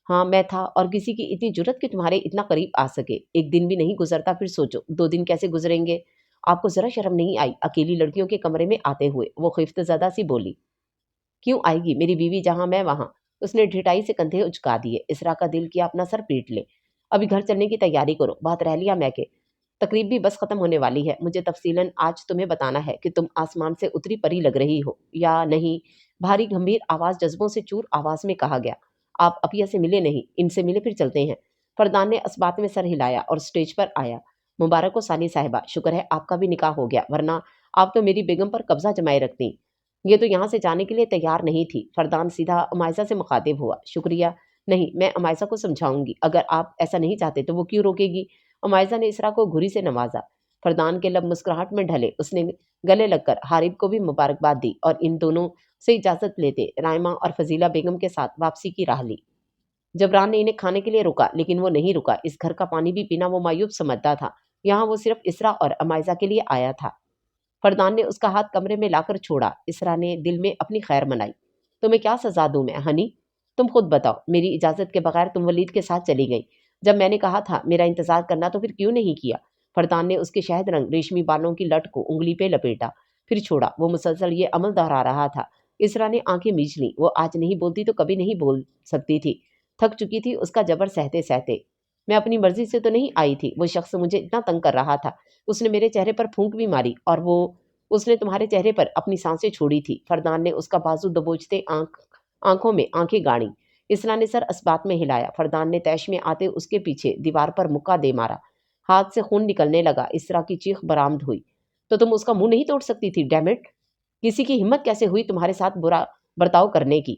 ہاں میں تھا، اور کسی کی اتنی جرت کہ تمہارے اتنا قریب آ سکے۔ ایک دن بھی نہیں گزرتا، پھر سوچو 2 دن کیسے گزریں گے؟ آپ کو ذرا شرم نہیں آئی اکیلی لڑکیوں کے کمرے میں آتے ہوئے؟ وہ خفت زدہ سی بولی۔ کیوں آئے گی، میری بیوی جہاں میں وہاں۔ اس نے ڈھٹائی سے کندھے اچکا دیے۔ اسرا کا دل کیا اپنا سر پیٹ لے۔ ابھی گھر چلنے کی تیاری کرو، بہت رہ لیا میں کہ تقریب بھی بس ختم ہونے والی ہے۔ مجھے تفصیلاً آج تمہیں بتانا ہے کہ تم آسمان سے اتری پری لگ رہی ہو یا نہیں۔ بھاری گمبھیر آواز جذبوں سے چور آواز میں کہا گیا۔ آپ اپیا سے ملے نہیں، ان سے ملے پھر چلتے ہیں۔ فردان نے اس بات میں سر ہلایا اور اسٹیج پر آیا۔ مبارک ہو سالی صاحبہ، شکر ہے آپ کا بھی نکاح ہو گیا، ورنہ آپ تو میری بیگم پر قبضہ جمائے رکھتی۔ یہ تو یہاں سے جانے کے لیے تیار نہیں تھی۔ فردان سیدھا عمائزہ سے مخاطب ہوا۔ شکریہ، نہیں، میں عمائزہ کو سمجھاؤں گی، اگر آپ ایسا نہیں چاہتے تو وہ کیوں روکے گی؟ عمائزہ نے اسرا کو گھری سے نوازا۔ فردان کے لب مسکراہٹ میں ڈھلے، اس نے گلے لگ کر حارب کو بھی مبارکباد دی اور ان دونوں سے اجازت لیتے رائمہ اور فضیلہ بیگم کے ساتھ واپسی کی راہ لی۔ جبران نے انہیں کھانے کے لیے روکا، لیکن وہ نہیں رکا۔ اس گھر کا پانی بھی پینا وہ معیوب سمجھتا تھا، یہاں وہ صرف اسرا اور عمائزہ کے لیے آیا تھا۔ فردان نے اس کا ہاتھ کمرے میں لا کر چھوڑا۔ اسرا نے دل میں اپنی خیر منائی۔ تمہیں کیا سزا دوں میں ہنی؟ تم خود بتاؤ، میری اجازت کے بغیر تم ولید کے ساتھ چلی گئی۔ جب میں نے کہا تھا میرا انتظار کرنا تو پھر کیوں نہیں کیا؟ فردان نے اس کے شہد رنگ ریشمی بالوں کی لٹ کو انگلی پہ لپیٹا، پھر چھوڑا۔ وہ مسلسل یہ عمل دہرا رہا تھا۔ اسرا نے آنکھیں میچ لیں۔ وہ آج نہیں بولتی تو کبھی نہیں بول سکتی تھی۔ تھک چکی تھی اس کا جبر سہتے سہتے۔ میں اپنی مرضی سے تو نہیں آئی تھی، وہ شخص مجھے اتنا تنگ کر رہا تھا، اس نے میرے چہرے پر پھونک بھی ماری اور اس نے تمہارے چہرے پر اپنی سانسیں چھوڑی تھی۔ فردان نے اس کا بازو دبوچتے آنکھوں میں آنکھیں گاڑی۔ اسرا نے سر اسبات میں ہلایا۔ فردان نے تیش میں آتے اس کے پیچھے دیوار پر مکہ دے مارا۔ ہاتھ سے خون نکلنے لگا۔ اسرا کی چیخ برآمد ہوئی۔ تو تم اس کا منہ نہیں توڑ سکتی تھی؟ Damn it! کسی کی ہمت کیسے ہوئی تمہارے ساتھ برا برتاؤ کرنے کی؟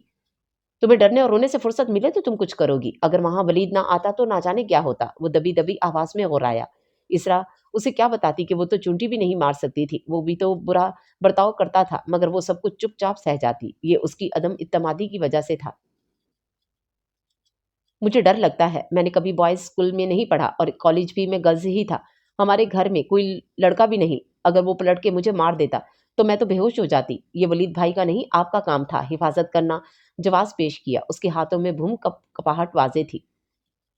تمہیں ڈرنے اور رونے سے فرصت ملے تو تم کچھ کرو گی۔ اگر وہاں ولید نہ آتا تو نہ جانے کیا ہوتا۔ وہ دبی دبی آواز میں غرایا۔ اسرا اسے کیا بتاتی کہ وہ تو چونٹی بھی نہیں مار سکتی تھی، وہ بھی تو برا برتاؤ کرتا تھا، مگر وہ سب کچھ چپ چاپ سہ جاتی۔ یہ اس کی عدم اعتمادی کی وجہ سے تھا۔ مجھے ڈر لگتا ہے، میں نے کبھی بوائز اسکول میں نہیں پڑھا اور کالج بھی میں گرلز ہی تھا۔ ہمارے گھر میں کوئی لڑکا بھی نہیں، اگر وہ پلٹ کے مجھے مار دیتا تو میں تو بے ہوش ہو جاتی۔ یہ ولید بھائی کا نہیں آپ کا کام تھا حفاظت کرنا۔ جواز پیش کیا۔ اس کے ہاتھوں میں بھوم کپاہٹ واضح تھی۔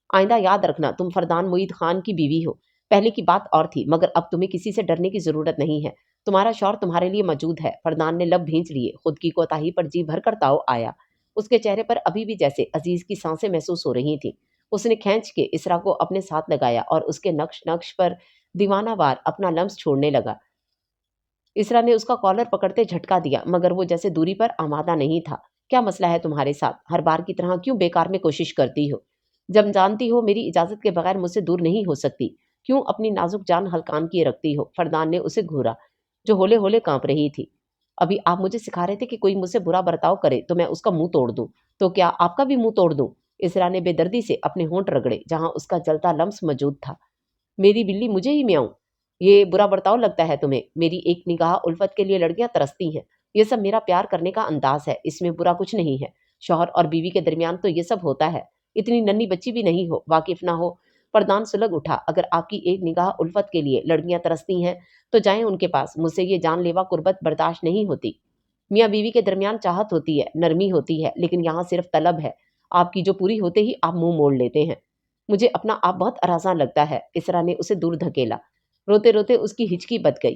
آئندہ یاد رکھنا تم فردان معید خان کی بیوی ہو۔ پہلے کی بات اور تھی، مگر اب تمہیں کسی سے ڈرنے کی ضرورت نہیں ہے۔ تمہارا شوہر تمہارے لیے موجود ہے۔ فردان نے لب بھینچ لیے۔ خود کی کوتاہی پر جی بھر کر تاؤ آیا۔ اس کے چہرے پر ابھی بھی جیسے عزیز کی سانسیں محسوس ہو رہی تھیں۔ اس نے کھینچ کے اسرا کو اپنے ساتھ لگایا اور اس کے نقش نقش پر دیوانہ وار اپنا لمس چھوڑنے لگا۔ اسرا نے اس کا کالر پکڑتے جھٹکا دیا، مگر وہ جیسے دوری پر آمادہ نہیں تھا۔ کیا مسئلہ ہے تمہارے ساتھ؟ ہر بار کی طرح کیوں بیکار میں کوشش کرتی ہو؟ جب جانتی ہو میری اجازت کے بغیر مجھ سے دور نہیں ہو سکتی، کیوں اپنی نازک جان ہلکان کیے رکھتی ہو؟ فردان نے اسے گھورا، جو ہولے ہولے کانپ رہی تھی۔ ابھی آپ مجھے سکھا رہے تھے کہ کوئی مجھ سے برا برتاؤ کرے تو میں اس کا منہ توڑ دوں، تو کیا آپ کا بھی منہ توڑ دوں؟ اسرا نے بے دردی سے اپنے ہونٹ رگڑے جہاں اس کا جلتا لمس موجود تھا۔ میری بلی مجھے ہی میاؤں، یہ برا برتاؤ لگتا ہے تمہیں؟ میری ایک نگاہ الفت کے لیے لڑکیاں ترستی ہیں، یہ سب میرا پیار کرنے کا انداز ہے، اس میں برا کچھ نہیں ہے۔ شوہر اور بیوی کے درمیان تو یہ سب ہوتا ہے، اتنی ننھی بچی بھی نہیں ہو، واقف نہ ہو۔ فردان سلگ اٹھا۔ اگر آپ کی ایک نگاہ الفت کے لیے لڑکیاں ترستی ہیں تو جائیں ان کے پاس، مجھ سے یہ جان لیوا قربت برداشت نہیں ہوتی۔ میاں بیوی کے درمیان چاہت ہوتی ہے، نرمی ہوتی ہے، لیکن یہاں صرف طلب ہے، آپ کی جو پوری ہوتے ہی آپ منہ موڑ لیتے ہیں۔ مجھے اپنا آپ بہت اراضاں لگتا ہے۔ اسرا نے اسے دور دھکیلا۔ روتے روتے اس کی ہچکی بچ گئی۔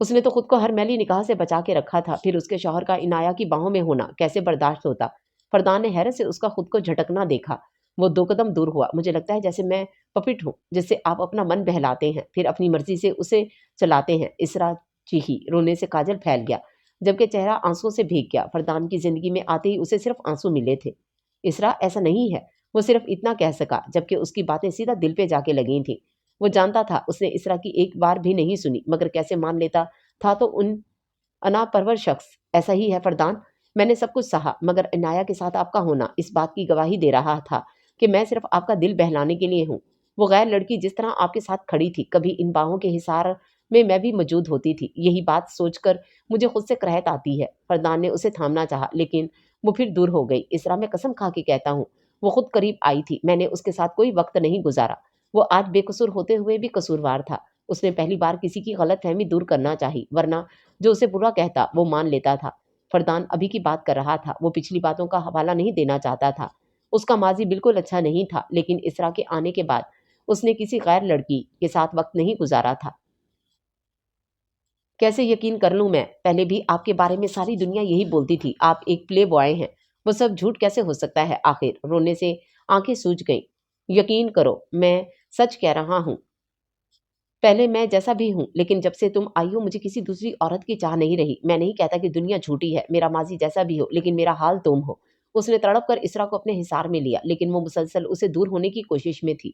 اس نے تو خود کو ہر میلی نگاہ سے بچا کے رکھا تھا، پھر اس کے شوہر کا عنایہ کی باہوں میں ہونا کیسے برداشت ہوتا؟ فردان نے حیرت سے اس کا خود کو جھٹکنا دیکھا۔ وہ 2 قدم دور ہوا۔ مجھے لگتا ہے جیسے میں پپٹ ہوں جس سے آپ اپنا من بہلاتے ہیں، پھر اپنی مرضی سے اسے چلاتے ہیں۔ اسرا چیخی۔ رونے سے کاجل پھیل گیا، جبکہ چہرہ آنسوں سے بھیگ گیا۔ فردان کی زندگی میں آتے ہی اسے صرف آنسو ملے تھے۔ اسرا ایسا نہیں ہے، وہ صرف اتنا کہہ سکا، جبکہ اس کی باتیں سیدھا دل پہ جا کے لگی تھیں۔ وہ جانتا تھا اس نے اسرا کی ایک بار بھی نہیں سنی، مگر کیسے مان لیتا تھا تو انا پرور شخص ایسا ہی ہے فردان۔ میں نے سب کچھ سہا، مگر عنایہ کے ساتھ آپ کا ہونا اس بات کی گواہی دے رہا تھا کہ میں صرف آپ کا دل بہلانے کے لیے ہوں۔ وہ غیر لڑکی جس طرح آپ کے ساتھ کھڑی تھی، کبھی ان باہوں کے حصار میں بھی موجود ہوتی تھی۔ یہی بات سوچ کر مجھے خود سے کرہت آتی ہے۔ فردان نے اسے تھامنا چاہا، لیکن وہ پھر دور ہو گئی۔ اسرا میں قسم کھا کے کہتا ہوں، وہ خود قریب آئی تھی، میں نے اس کے ساتھ کوئی وقت نہیں گزارا۔ وہ آج بے قصور ہوتے ہوئے بھی قصوروار تھا۔ اس نے پہلی بار کسی کی غلط فہمی دور کرنا چاہی، ورنہ جو اسے برا کہتا وہ مان لیتا تھا۔ فردان ابھی کی بات کر رہا تھا، وہ پچھلی باتوں کا حوالہ نہیں دینا چاہتا تھا۔ اس کا ماضی بالکل اچھا نہیں تھا، لیکن اسرا کے آنے کے بعد اس نے کسی غیر لڑکی کے ساتھ وقت نہیں گزارا تھا۔ کیسے یقین کر لوں میں؟ پہلے بھی آپ کے بارے میں ساری دنیا یہی بولتی تھی، آپ ایک پلے بوائے ہیں۔ وہ سب جھوٹ کیسے ہو سکتا ہے آخر؟ رونے سے آنکھیں سوج گئیں۔ یقین کرو، میں سچ کہہ رہا ہوں۔ پہلے میں جیسا بھی ہوں، لیکن جب سے تم آئی ہو مجھے کسی دوسری عورت کی چاہ نہیں رہی۔ میں نہیں کہتا کہ دنیا جھوٹی ہے، میرا ماضی جیسا بھی ہو، لیکن میرا حال تم ہو۔ اس نے تڑپ کر اسرا کو اپنے حصار میں لیا، لیکن وہ مسلسل اسے دور ہونے کی کوشش میں تھی۔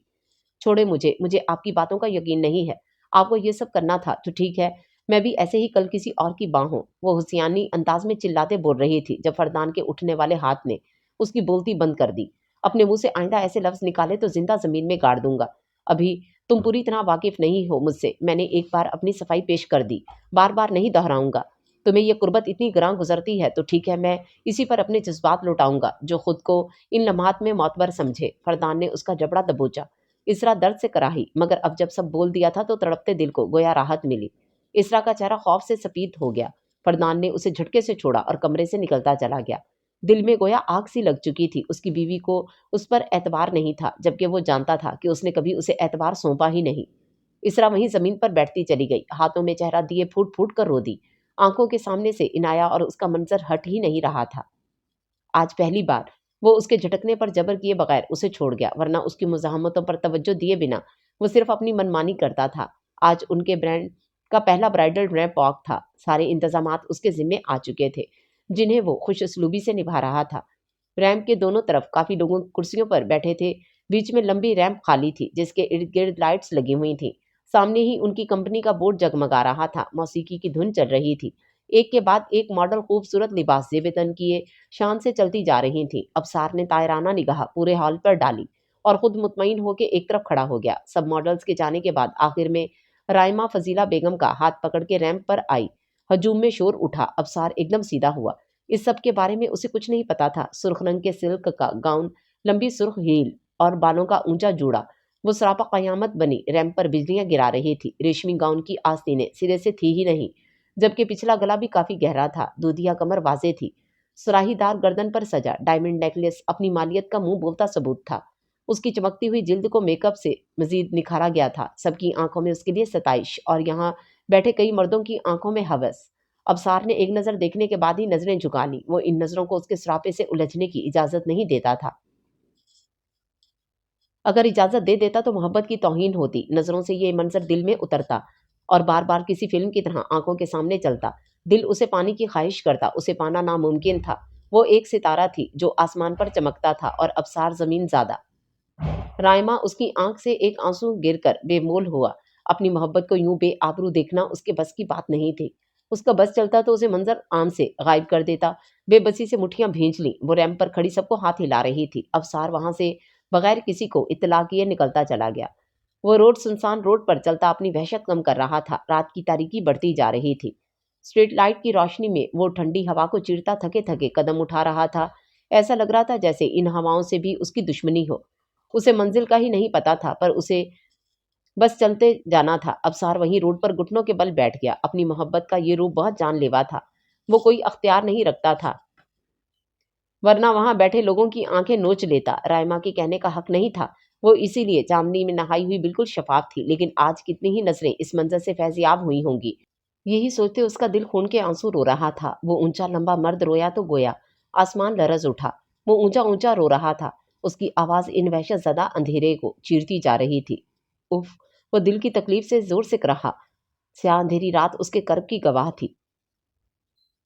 چھوڑے مجھے آپ کی باتوں کا یقین نہیں ہے۔ آپ کو یہ سب کرنا تھا تو ٹھیک ہے، میں بھی ایسے ہی کل کسی اور کی باں ہوں۔ وہ حسیانی انداز میں چلاتے بول رہی تھی جب فردان کے اٹھنے والے ہاتھ نے اس کی بولتی بند کر دی۔ اپنے منہ سے آئندہ ایسے لفظ نکالے تو زندہ زمین میں گاڑ دوں گا۔ ابھی تم پوری طرح واقف نہیں ہو مجھ سے۔ میں نے ایک بار اپنی صفائی پیش کر دی، بار بار نہیں دہراؤں گا۔ تمہیں یہ قربت اتنی گراں گزرتی ہے تو ٹھیک ہے، میں اسی پر اپنے جذبات لوٹاؤں گا جو خود کو ان لمحات میں معتبر سمجھے۔ فردان نے اس کا جبڑا دبوچا۔ اسرا درد سے کراہی، مگر اب جب سب بول دیا تھا تو تڑپتے دل کو گویا راحت ملی۔ اسرا کا چہرہ خوف سے سفید ہو گیا۔ فردان نے اسے جھٹکے سے چھوڑا اور کمرے سے نکلتا چلا گیا۔ دل میں گویا آگ سی لگ چکی تھی۔ اس کی بیوی کو اس پر اعتبار نہیں تھا، جبکہ وہ جانتا تھا کہ اس نے کبھی اسے اعتبار سونپا ہی نہیں۔ اسرا وہیں زمین پر بیٹھتی چلی گئی، ہاتھوں میں چہرہ دیے پھوٹ پھوٹ کر رو دی۔ آنکھوں کے سامنے سے عنایا اور اس کا منظر ہٹ ہی نہیں رہا تھا۔ آج پہلی بار وہ اس کے جھٹکنے پر جبر کیے بغیر اسے چھوڑ گیا، ورنہ اس کی مزاحمتوں پر توجہ دیے بنا وہ صرف اپنی منمانی کرتا تھا۔ آج ان کے برانڈ کا پہلا برائیڈل ریمپ واک تھا۔ سارے انتظامات اس کے ذمے آ چکے تھے، جنہیں وہ خوش اسلوبی سے نبھا رہا تھا۔ ریمپ کے دونوں طرف کافی لوگوں کرسیوں پر بیٹھے تھے۔ بیچ میں لمبی ریمپ خالی تھی جس کے ارد گرد لائٹس لگی ہوئی تھیں۔ سامنے ہی ان کی کمپنی کا بورڈ جگمگا رہا تھا۔ موسیقی کی دھن چل رہی تھی۔ ایک کے بعد ایک ماڈل خوبصورت لباس زیب تن کیے شان سے چلتی جا رہی تھیں۔ ابصار نے طائرانہ نگاہ پورے ہال پر ڈالی اور خود مطمئن ہو کے ایک طرف کھڑا ہو گیا۔ سب ماڈلز کے جانے کے بعد آخر میں رائمہ فضیلہ بیگم کا ہاتھ پکڑ کے ریمپ پر آئی۔ ہجوم میں شور اٹھا۔ ابصار ایک دم سیدھا ہوا۔ اس سب کے بارے میں اسے کچھ نہیں پتا تھا۔ سرخ رنگ کے سلک کا گاؤن، لمبی سرخ ہیل اور بالوں کا اونچا جوڑا، وہ سراپا قیامت بنی ریمپ پر بجلیاں گرا رہی تھی۔ ریشمی گاؤن کی آستینیں سرے سے تھی ہی نہیں، جبکہ پچھلا گلا بھی کافی گہرا تھا۔ دودھیا کمر واضح تھی۔ سراہی دار گردن پر سجا ڈائمنڈ نیکلیس اپنی مالیت کا منہ بولتا ثبوت تھا۔ اس کی چمکتی ہوئی جلد کو میک اپ سے مزید نکھارا گیا تھا۔ سب کی آنکھوں میں اس کے لیے ستائش اور یہاں بیٹھے کئی مردوں کی آنکھوں میں ہوس۔ ابصار نے ایک نظر دیکھنے کے بعد ہی نظریں جھکا لیں۔ وہ ان نظروں کو اس کے سراپے سے الجھنے کی اجازت نہیں دیتا تھا۔ اگر اجازت دے دیتا تو محبت کی توہین ہوتی۔ نظروں سے یہ منظر دل میں اترتا اور بار بار کسی فلم کی طرح آنکھوں کے سامنے چلتا۔ دل اسے پانے کی خواہش کرتا۔ اسے پانا ناممکن تھا۔ وہ ایک ستارہ تھی جو آسمان پر چمکتا تھا اور ابصار زمین زادہ۔ رائمہ اس کی آنکھ سے ایک آنسو گر کر بے مول ہوا۔ اپنی محبت کو یوں بے آبرو دیکھنا اس کے بس کی بات نہیں تھی۔ اس کا بس چلتا تو اسے منظر عام سے غائب کر دیتا۔ بے بسی سے مٹھیاں بھینچ لیں۔ وہ ریمپ پر کھڑی سب کو ہاتھ ہلا رہی تھی۔ ابصار وہاں سے بغیر کسی کو اطلاع کیے نکلتا چلا گیا۔ وہ سنسان روڈ پر چلتا اپنی وحشت کم کر رہا تھا۔ رات کی تاریکی بڑھتی جا رہی تھی۔ اسٹریٹ لائٹ کی روشنی میں وہ ٹھنڈی ہوا کو چیرتا تھکے تھکے قدم اٹھا رہا تھا۔ ایسا لگ رہا تھا جیسے ان ہواؤں سے بھی اس کی دشمنی ہو۔ اسے منزل کا ہی نہیں پتا تھا، پر اسے بس چلتے جانا تھا۔ ابصار وہیں روڈ پر گھٹنوں کے بل بیٹھ گیا۔ اپنی محبت کا یہ روپ بہت جان لیوا تھا۔ وہ کوئی اختیار نہیں رکھتا تھا، ورنہ وہاں بیٹھے لوگوں کی آنکھیں نوچ لیتا۔ رائمہ کے کہنے کا حق نہیں تھا۔ وہ اسی لیے چاندنی میں نہائی ہوئی بالکل شفاف تھی، لیکن آج کتنی ہی نظریں اس منظر سے فیضیاب ہوئی ہوں گی۔ یہی سوچتے اس کا دل خون کے آنسو رو رہا تھا۔ وہ اونچا لمبا مرد رویا تو گویا آسمان لرز اٹھا۔ وہ اونچا اونچا رو رہا تھا۔ اس کی آواز ان وحشت زدہ اندھیرے کو چیرتی جا رہی تھی۔ اف، وہ دل کی تکلیف سے زور سے رہا۔ سیاہ اندھیری رات اس کے کرب کی گواہ تھی۔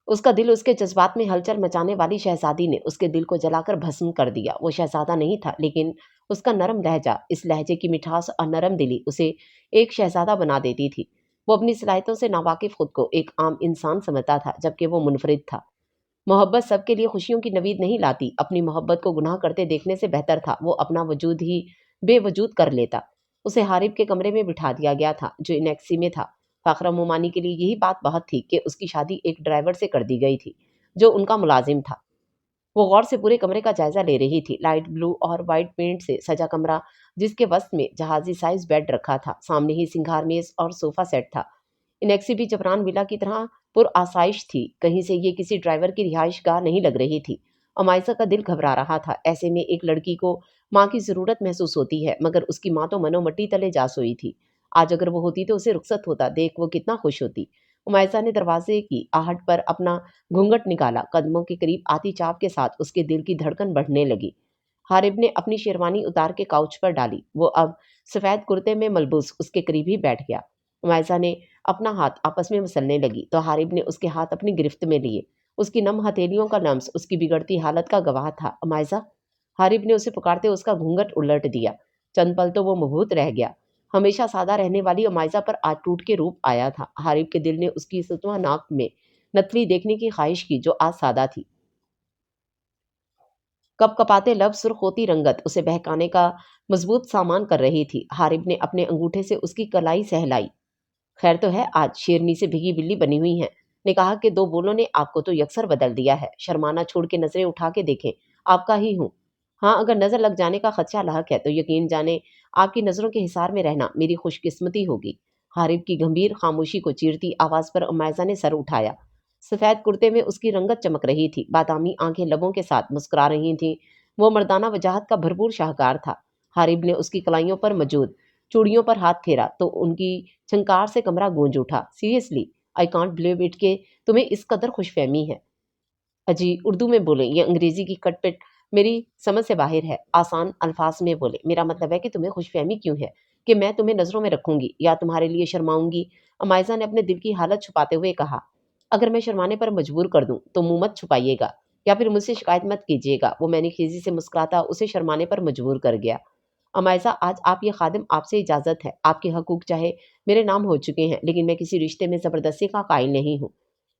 اس کا دل اس کے جذبات میں ہلچل مچانے والی شہزادی نے اس کے دل کو جلا کر بھسم کر دیا۔ وہ شہزادہ نہیں تھا، لیکن اس کا نرم لہجہ، اس لہجے کی مٹھاس اور نرم دلی اسے ایک شہزادہ بنا دیتی تھی۔ وہ اپنی صلاحیتوں سے ناواقف خود کو ایک عام انسان سمجھتا تھا، جبکہ وہ منفرد تھا۔ محبت سب کے لیے خوشیوں کی نوید نہیں لاتی۔ اپنی محبت کو گناہ کرتے دیکھنے سے بہتر تھا وہ اپنا وجود ہی بے وجود کر لیتا۔ اسے حارب کے کمرے میں بٹھا دیا گیا تھا جو انیکسی میں تھا۔ فاخرہ مومانی کے لیے یہی بات بہت تھی کہ اس کی شادی ایک ڈرائیور سے کر دی گئی تھی جو ان کا ملازم تھا۔ وہ غور سے پورے کمرے کا جائزہ لے رہی تھی۔ لائٹ بلو اور وائٹ پینٹ سے سجا کمرہ، جس کے وسط میں جہازی سائز بیڈ رکھا تھا، سامنے ہی سنگھار میز اور صوفہ سیٹ تھا۔ انیکسی بھی جبران ولا کی طرح پر آسائش تھی۔ کہیں سے یہ کسی ڈرائیور کی رہائش گاہ نہیں لگ رہی تھی۔ امائسہ کا دل گھبرا رہا تھا۔ ایسے میں ایک لڑکی کو ماں کی ضرورت محسوس ہوتی ہے، مگر اس کی ماں تو منو مٹی تلے جا سوئی تھی۔ آج اگر وہ ہوتی تو اسے رخصت ہوتا دیکھ وہ کتنا خوش ہوتی۔ امائسہ نے دروازے کی آہٹ پر اپنا گھونگھٹ نکالا۔ قدموں کے قریب آتی چاپ کے ساتھ اس کے دل کی دھڑکن بڑھنے لگی۔ حارب نے اپنی شیروانی اتار کے کاؤچ پر ڈالی۔ وہ اب سفید کرتے میں ملبوس اس کے قریب ہی بیٹھ گیا۔ امائسہ نے اپنا ہاتھ آپس میں مسلنے لگی تو حارب نے اس کے ہاتھ اپنی گرفت میں لیے۔ اس کی نم ہتھیلیوں کا لمس اس کی بگڑتی حالت کا گواہ تھا۔ امائسہ، حارب نے اسے پکارتے اس کا گھونگھٹ الٹ دیا۔ چند پل تو وہ مبہوت رہ گیا۔ ہمیشہ سادہ رہنے والی عمائزہ پر آج ٹوٹ کے روپ آیا تھا۔ حارب کے دل نے اس کی ستواں ناک میں نتلی دیکھنے کی خواہش کی جو آج سادہ تھی۔ کپ کپاتے لب، سرخ ہوتی رنگت اسے بہکانے کا مضبوط سامان کر رہی تھی۔ حارب نے اپنے انگوٹھے سے اس کی کلائی سہلائی۔ خیر تو ہے، آج شیرنی سے بھیگی بلی بنی ہوئی ہیں۔ نے کہا کہ دو بولوں نے آپ کو تو یکسر بدل دیا ہے۔ شرمانا چھوڑ کے نظریں اٹھا کے دیکھیں، آپ کا ہی ہوں۔ ہاں، اگر نظر لگ جانے کا خدشہ لاحق ہے تو یقین جانے آپ کی نظروں کے حصار میں رہنا میری خوش قسمتی ہوگی۔ حارب کی گمبھیر خاموشی کو چیرتی آواز پر عمائزہ نے سر اٹھایا۔ سفید کرتے میں اس کی رنگت چمک رہی تھی، بادامی آنکھیں لبوں کے ساتھ مسکرا رہی تھیں۔ وہ مردانہ وجاہت کا بھرپور شاہکار تھا۔ حارب نے اس کی کلائیوں پر موجود چوڑیوں پر ہاتھ پھیرا تو ان کی چھنکار سے کمرہ گونج اٹھا۔ Seriously I can't believe it کہ تمہیں اس قدر خوش فہمی ہے۔ اجی اردو میں بولیں، یہ انگریزی کی کٹ پٹ میری سمجھ سے باہر ہے۔ آسان الفاظ میں بولے، میرا مطلب ہے کہ تمہیں خوش فہمی کیوں ہے؟ کہ میں تمہیں نظروں میں رکھوں گی یا تمہارے لیے شرماؤں گی؟ عمائزہ نے اپنے دل کی حالت چھپاتے ہوئے کہا۔ اگر میں شرمانے پر مجبور کر دوں تو منہ مت چھپائیے گا یا پھر مجھ سے شکایت مت کیجیے گا۔ وہ میں نے خیزی سے مسکراتا اسے شرمانے پر مجبور کر گیا۔ عمائزہ، آج آپ یہ خادم آپ سے اجازت ہے۔ آپ کے حقوق چاہے میرے نام ہو چکے ہیں، لیکن میں کسی رشتے میں زبردستی کا قائل نہیں ہوں۔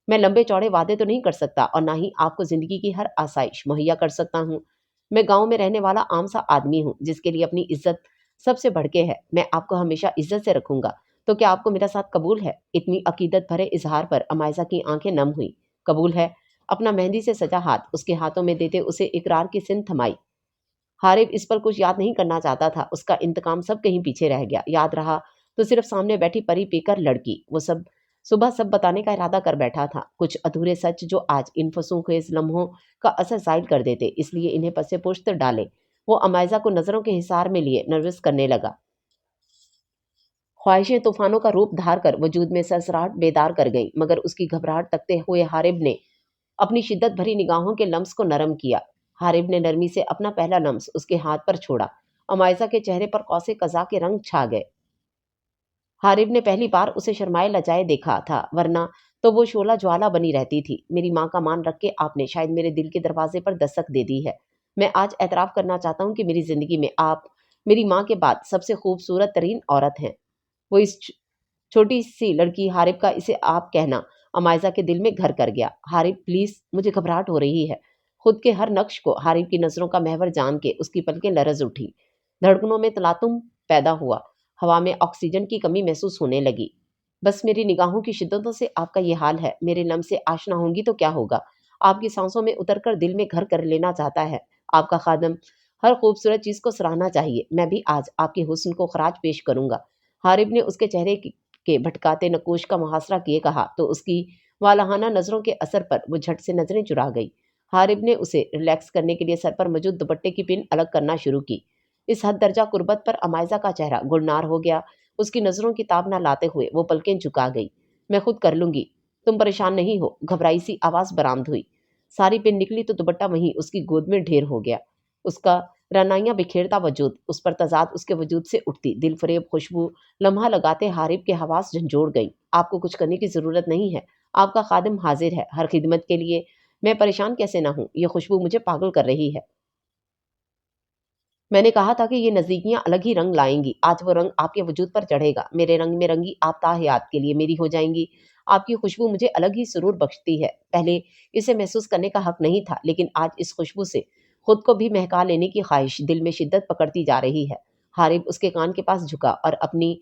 میں لمبے چوڑے وعدے تو نہیں کر سکتا اور نہ ہی آپ کو زندگی کی ہر آسائش مہیا کر سکتا ہوں۔ میں گاؤں میں رہنے والا عام سا آدمی ہوں جس کے لیے اپنی عزت سب سے بڑھ کے ہے۔ میں آپ کو ہمیشہ عزت سے رکھوں گا، تو کیا آپ کو میرا ساتھ قبول ہے؟ اتنی عقیدت بھرے اظہار پر عمائزہ کی آنکھیں نم ہوئی۔ قبول ہے؟ اپنا مہندی سے سجا ہاتھ اس کے ہاتھوں میں دیتے اسے اقرار کی سن تھمائی۔ حارب اس پر کچھ یاد نہیں کرنا چاہتا تھا۔ اس کا انتقام سب کہیں پیچھے رہ گیا۔ یاد رہا تو صرف سامنے بیٹھی پری پیکر لڑکی۔ وہ صبح سب بتانے کا ارادہ کر بیٹھا تھا، کچھ ادھورے سچ جو آج ان فسوں خیز لمحوں کا اثر زائل کر دیتے، اس لیے انہیں پس پشت ڈالے۔ وہ عمائزہ کو نظروں کے حصار میں لیے نروس کرنے لگا۔ خواہشیں طوفانوں کا روپ دھار کر وجود میں سرسراہٹ بیدار کر گئیں، مگر اس کی گھبراہٹ تکتے ہوئے حارب نے اپنی شدت بھری نگاہوں کے لمس کو نرم کیا۔ حارب نے نرمی سے اپنا پہلا لمس اس کے ہاتھ پر چھوڑا۔ عمائزہ کے چہرے پر قوس قزح کے رنگ چھا گئے۔ حارب نے پہلی بار اسے شرمائے لجائے دیکھا تھا، ورنہ تو وہ شعلہ جوالا بنی رہتی تھی۔ میری ماں کا مان رکھ کے آپ نے شاید میرے دل کے دروازے پر دستک دے دی ہے۔ میں آج اعتراف کرنا چاہتا ہوں کہ میری زندگی میں آپ میری ماں کے بعد سب سے خوبصورت ترین عورت ہیں۔ وہ اس چھوٹی سی لڑکی حارب کا اسے آپ کہنا عمائزہ کے دل میں گھر کر گیا۔ حارب پلیز، مجھے گھبراہٹ ہو رہی ہے۔ خود کے ہر نقش کو حارب کی نظروں کا محور جان کے اس کی پلکیں لرز اٹھی، دھڑکنوں میں تلاطم پیدا ہوا، ہوا میں آکسیجن کی کمی محسوس ہونے لگی۔ بس میری نگاہوں کی شدتوں سے آپ کا یہ حال ہے۔ میرے لمس سے آشنا ہوں گی تو کیا ہوگا؟ آپ کی سانسوں میں اتر کر دل میں گھر کر لینا چاہتا ہے۔ آپ کا خادم ہر خوبصورت چیز کو سراہنا چاہیے۔ میں بھی آج آپ کے حسن کو خراج پیش کروں گا۔ حارب نے اس کے چہرے کے بھٹکاتے نقوش کا محاصرہ کیے کہا تو اس کی والہانہ نظروں کے اثر پر وہ جھٹ سے نظریں چرا گئی۔ حارب نے اسے ریلیکس کرنے کے لیے سر پر موجود دوپٹے کی پن الگ کرنا شروع کی۔ اس حد درجہ قربت پر عمائزہ کا چہرہ گلنار ہو گیا۔ اس کی نظروں کی تاب نہ لاتے ہوئے وہ پلکیں جھکا گئی۔ میں خود کر لوں گی، تم پریشان نہیں ہو، گھبرائی سی آواز برآمد ہوئی۔ ساری پن نکلی تو دوپٹہ وہیں اس کی گود میں ڈھیر ہو گیا۔ اس کا رعنائیاں بکھیرتا وجود، اس پر تضاد اس کے وجود سے اٹھتی دل فریب خوشبو لمحہ لگاتے حارب کے حواس جھنجھوڑ گئی۔ آپ کو کچھ کرنے کی ضرورت نہیں ہے، آپ کا خادم حاضر ہے ہر خدمت کے لیے۔ میں پریشان کیسے نہ ہوں؟ یہ خوشبو مجھے پاگل کر رہی ہے۔ میں نے کہا تھا کہ یہ نزدیکیاں الگ ہی رنگ لائیں گی۔ آج وہ رنگ آپ کے وجود پر چڑھے گا۔ میرے رنگ میں رنگی آپ تا حیات کے لیے میری ہو جائیں گی۔ آپ کی خوشبو مجھے الگ ہی سرور بخشتی ہے۔ پہلے اسے محسوس کرنے کا حق نہیں تھا، لیکن آج اس خوشبو سے خود کو بھی مہکا لینے کی خواہش دل میں شدت پکڑتی جا رہی ہے۔ حارب اس کے کان کے پاس جھکا اور اپنی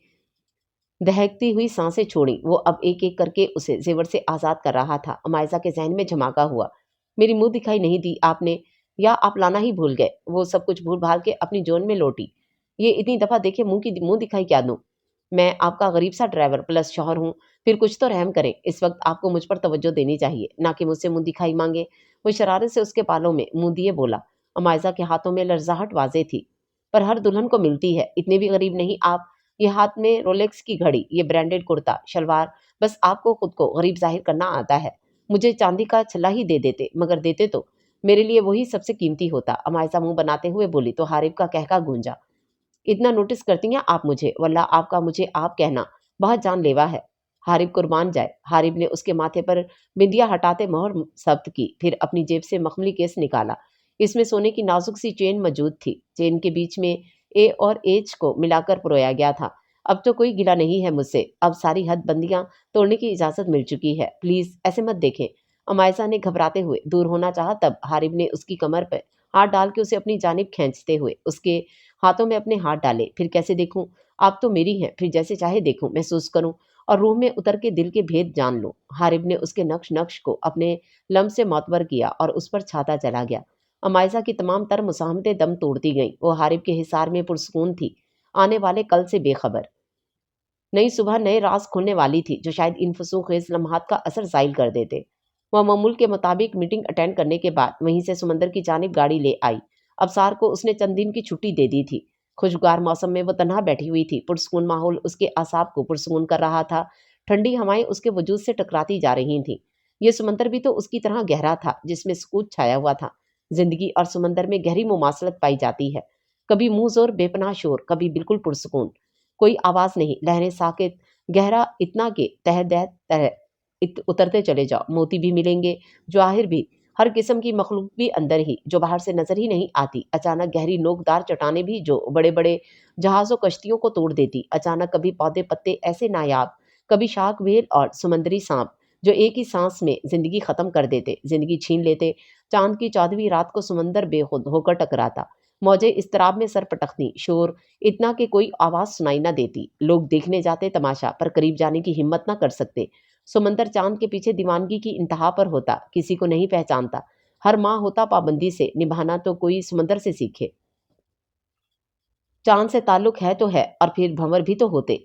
دہکتی ہوئی سانسیں چھوڑیں۔ وہ اب ایک ایک کر کے اسے زیور سے آزاد کر رہا تھا۔ عمائزہ کے ذہن میں جھماکا ہوا۔ میری منہ دکھائی نہیں دی آپ نے، یا آپ لانا ہی بھول گئے؟ وہ سب کچھ بھول بھال کے اپنی جون میں لوٹی۔ یہ اتنی دفعہ دیکھے منہ دکھائی کیا دوں؟ میں آپ کا غریب سا ڈرائیور پلس شوہر ہوں، پھر کچھ تو رحم کریں۔ اس وقت آپ کو مجھ پر توجہ دینی چاہیے، نہ کہ مجھ سے منہ دکھائی مانگے۔ وہ شرارت سے اس کے بالوں میں منہ دیے بولا۔ عمائزہ کے ہاتھوں میں لرزاہٹ واضح تھی۔ پر ہر دلہن کو ملتی ہے، اتنے بھی غریب نہیں آپ۔ یہ ہاتھ میں رولیکس کی گھڑی، یہ برانڈڈ کرتا شلوار، بس آپ کو خود کو غریب ظاہر کرنا آتا ہے۔ مجھے چاندی کا چھلا ہی دے دیتے، مگر دیتے تو میرے لیے وہی سب سے قیمتی ہوتا۔ عمائزہ منہ بناتے ہوئے بولی تو حارب کا کہکا گونجا۔ اتنا نوٹس کرتی ہیں آپ مجھے؟ واللہ آپ کا مجھے آپ کہنا بہت جان لیوا ہے۔ حارب قربان جائے۔ حارب نے اس کے ماتھے پر بندیا ہٹاتے مہر ثبت کی، پھر اپنی جیب سے مخملی کیس نکالا۔ اس میں سونے کی نازک سی چین موجود تھی۔ چین کے بیچ میں اے اور ایچ کو ملا کر پرویا گیا تھا۔ اب تو کوئی گلا نہیں ہے مجھ سے، اب ساری حد بندیاں توڑنے کی اجازت مل چکی ہے، پلیز ایسے مت دیکھیں۔ عمائشہ نے گھبراتے ہوئے دور ہونا چاہا، تب حارب نے اس کی کمر پہ ہاتھ ڈال کے اسے اپنی جانب کھینچتے ہوئے اس کے ہاتھوں میں اپنے ہاتھ ڈالے۔ پھر کیسے دیکھوں؟ آپ تو میری ہیں، پھر جیسے چاہے دیکھوں، محسوس کروں اور روح میں اتر کے دل کے بھید جان لوں۔ حارب نے اس کے نقش نقش کو اپنے لمس سے معتبر کیا اور اس پر چھاتا چلا گیا۔ عمائشہ کی تمام تر مزاحمتیں دم توڑتی گئیں، وہ حارب کے حصار میں پرسکون تھی، آنے والے کل سے بے خبر۔ نئی صبح نئے راز کھلنے والی تھی جو شاید ان فسوس خیز لمحات کا اثر زائل کر دیتے۔ وہ معمول کے مطابق میٹنگ اٹینڈ کرنے کے بعد وہیں سے سمندر کی جانب گاڑی لے آئی۔ ابصار کو اس نے چند دن کی چھٹی دے دی تھی۔ خوشگوار موسم میں وہ تنہا بیٹھی ہوئی تھی، پرسکون ماحول اس کے اعصاب کو پرسکون کر رہا تھا، ٹھنڈی ہوائیں اس کے وجود سے ٹکراتی جا رہی تھیں۔ یہ سمندر بھی تو اس کی طرح گہرا تھا جس میں سکوت چھایا ہوا تھا۔ زندگی اور سمندر میں گہری مماثلت پائی جاتی ہے، کبھی منہ زور بے پناہ شور، کبھی بالکل پرسکون، کوئی آواز نہیں، لہریں ساکت، گہرا اتنا کہ تہ دہ تہ اترتے چلے جاؤ، موتی بھی ملیں گے، جواہر بھی، ہر قسم کی مخلوق بھی اندر ہی جو باہر سے نظر ہی نہیں آتی۔ اچانک گہری نوکدار چٹانیں بھی جو بڑے بڑے جہازوں کشتیوں کو توڑ دیتی۔ اچانک کبھی پودے پتے ایسے نایاب، کبھی شاخ وھیل اور سمندری سانپ جو ایک ہی سانس میں زندگی ختم کر دیتے، زندگی چھین لیتے۔ چاند کی 14ویں رات کو سمندر بے خود ہو کر ٹکراتا، موجیں اضطراب میں سر پٹکتی، شور اتنا کہ کوئی آواز سنائی نہ دیتی۔ لوگ دیکھنے جاتے تماشا، پر قریب جانے کی ہمت نہ کر سکتے۔ سمندر چاند کے پیچھے دیوانگی کی انتہا پر ہوتا، کسی کو نہیں پہچانتا، ہر ماہ ہوتا پابندی سے نبھانا، تو کوئی سمندر سے سیکھے۔ چاند سے تعلق ہے تو ہے، اور پھر بھنور بھی تو ہوتے،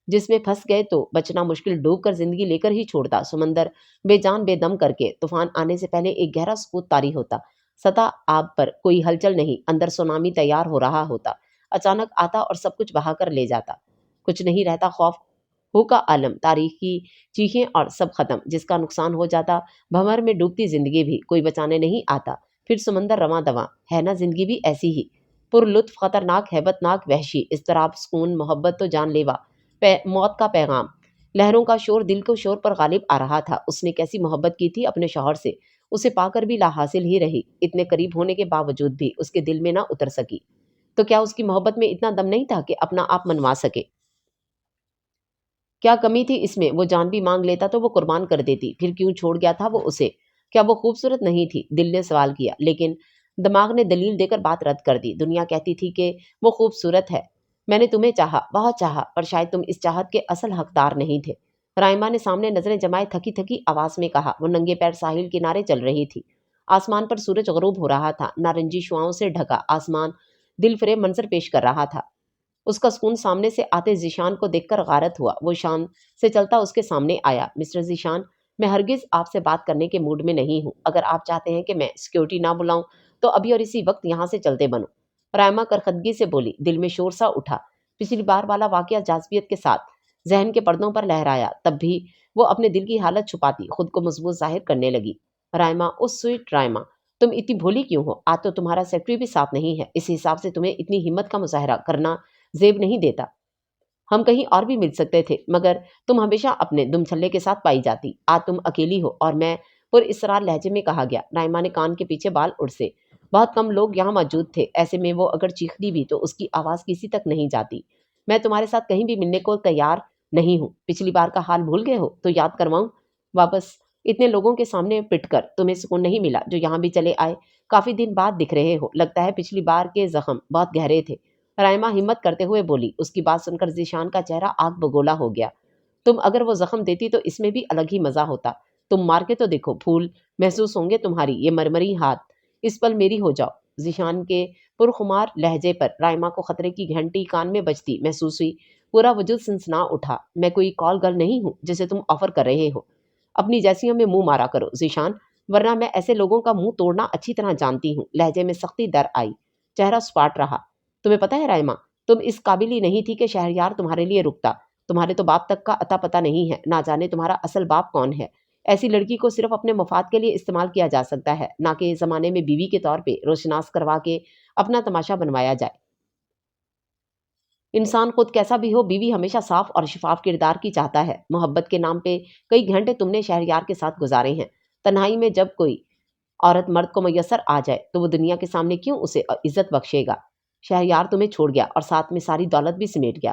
جس میں پھنس گئے تو بچنا مشکل، ڈوب کر زندگی لے کر ہی چھوڑتا۔ سمندر بے جان بے دم کر کے طوفان آنے سے پہلے ایک گہرا سکوت طاری ہوتا، سطح آب پر کوئی ہلچل نہیں، اندر سونامی تیار ہو رہا ہوتا، اچانک آتا اور سب کچھ بہا کر لے جاتا، کچھ نہیں رہتا، خوف ہو کا عالم، تاریخی چیخیں اور سب ختم، جس کا نقصان ہو جاتا، بھنور میں ڈوبتی زندگی بھی کوئی بچانے نہیں آتا۔ پھر سمندر رواں دواں ہے نا، زندگی بھی ایسی ہی، پر لطف، خطرناک، ہیبت ناک، وحشی، اضطراب، سکون، محبت تو جان لیوا، موت کا پیغام، لہروں کا شور دل کو شور پر غالب آ رہا تھا۔ اس نے کیسی محبت کی تھی اپنے شوہر سے، اسے پا کر بھی لا حاصل ہی رہی، اتنے قریب ہونے کے باوجود بھی اس کے دل میں نہ اتر سکی۔ تو کیا اس کی محبت میں اتنا دم نہیں تھا کہ اپنا آپ منوا سکے؟ کیا کمی تھی اس میں؟ وہ جان بھی مانگ لیتا تو وہ قربان کر دیتی، پھر کیوں چھوڑ گیا تھا وہ اسے؟ کیا وہ خوبصورت نہیں تھی؟ دل نے سوال کیا، لیکن دماغ نے دلیل دے کر بات رد کر دی۔ دنیا کہتی تھی کہ وہ خوبصورت ہے، میں نے تمہیں چاہا، بہت چاہا، پر شاید تم اس چاہت کے اصل حقدار نہیں تھے۔ رائما نے سامنے نظریں جمائے تھکی تھکی آواز میں کہا۔ وہ ننگے پیر ساحل کنارے چل رہی تھی، آسمان پر سورج غروب ہو رہا تھا، نارنجی شعاؤں سے ڈھکا آسمان دل فریب منظر پیش کر رہا تھا۔ اس کا سکون سامنے سے آتے ذیشان کو دیکھ کر غارت ہوا، وہ شان سے چلتا اس کے سامنے آیا۔ مسٹر ذیشان، میں ہرگز آپ سے بات کرنے کے موڈ میں نہیں ہوں، اگر آپ چاہتے ہیں کہ میں سیکیورٹی نہ بلاؤں تو ابھی اور اسی وقت یہاں سے چلتے بنو۔ رائما کرخدگی سے بولی، دل میں شور سا اٹھا، پچھلی بار والا واقعہ جاذبیت کے ساتھ ذہن کے پردوں پر لہرایا، تب بھی وہ اپنے دل کی حالت چھپاتی، خود کو مضبوط ظاہر کرنے لگی۔ رائما، اس سویٹ رائما، تم اتنی بھولی کیوں ہو؟ آج تو تمہارا سیکٹری بھی ساتھ نہیں ہے، اس حساب سے تمہیں اتنی ہمت کا مظاہرہ کرنا زیب نہیں دیتا۔ ہم کہیں اور بھی مل سکتے تھے، مگر تم ہمیشہ اپنے دم چھلے کے ساتھ پائی جاتی، آج تم اکیلی ہو۔ اور میں، پر اسرار لہجے میں کہا گیا۔ رائما نے کان کے پیچھے بال اڑسے، بہت کم لوگ یہاں موجود تھے، ایسے میں وہ اگر چیختی بھی تو اس کی آواز کسی تک نہیں جاتی۔ میں تمہارے ساتھ کہیں بھی ملنے کو تیار نہیں ہوں، پچھلی بار کا حال بھول گئے ہو تو یاد کرواؤں واپس؟ اتنے لوگوں کے سامنے پٹ کر تمہیں سکون نہیں ملا جو یہاں بھی چلے آئے، کافی دن بعد دکھ رہے ہو، لگتا ہے پچھلی بار کے زخم بہت گہرے تھے۔ رائما ہمت کرتے ہوئے بولی، اس کی بات سن کر ذیشان کا چہرہ آگ بگولا ہو گیا۔ تم اگر وہ زخم دیتی تو اس میں بھی الگ ہی مزہ ہوتا، تم مار کے تو دیکھو، پھول محسوس ہوں گے تمہاری یہ مرمری ہاتھ، اس پل میری ہو جاؤ۔ ذیشان کے پرخمار لہجے پر رائما کو خطرے کی گھنٹی کان میں بجتی محسوس ہوئی، پورا وجود سنسنا اٹھا۔ میں کوئی کال گرل نہیں ہوں جسے تم آفر کر رہے ہو، اپنی جیسیوں میں منہ مارا کرو ذیشان، ورنہ میں ایسے لوگوں کا منہ توڑنا اچھی طرح جانتی ہوں۔ لہجے میں سختی در آئی، چہرہ سپاٹ رہا۔ تمہیں پتہ ہے رائما، تم اس قابل ہی نہیں تھی کہ شہریار تمہارے لیے رکتا، تمہارے تو باپ تک کا اتا پتہ نہیں ہے، نہ جانے تمہارا اصل باپ کون ہے۔ ایسی لڑکی کو صرف اپنے مفاد کے لیے استعمال کیا جا سکتا ہے، نہ کہ اس زمانے میں بیوی کے طور پہ روشناس کروا کے اپنا تماشا بنوایا جائے۔ انسان خود کیسا بھی ہو، بیوی ہمیشہ صاف اور شفاف کردار کی چاہتا ہے۔ محبت کے نام پہ کئی گھنٹے تم نے شہریار کے ساتھ گزارے ہیں، تنہائی میں جب کوئی عورت مرد کو میسر آ جائے تو وہ دنیا کے سامنے کیوں اسے عزت بخشے گا؟ شہریار تمہیں چھوڑ گیا اور ساتھ میں ساری دولت بھی سمیٹ گیا،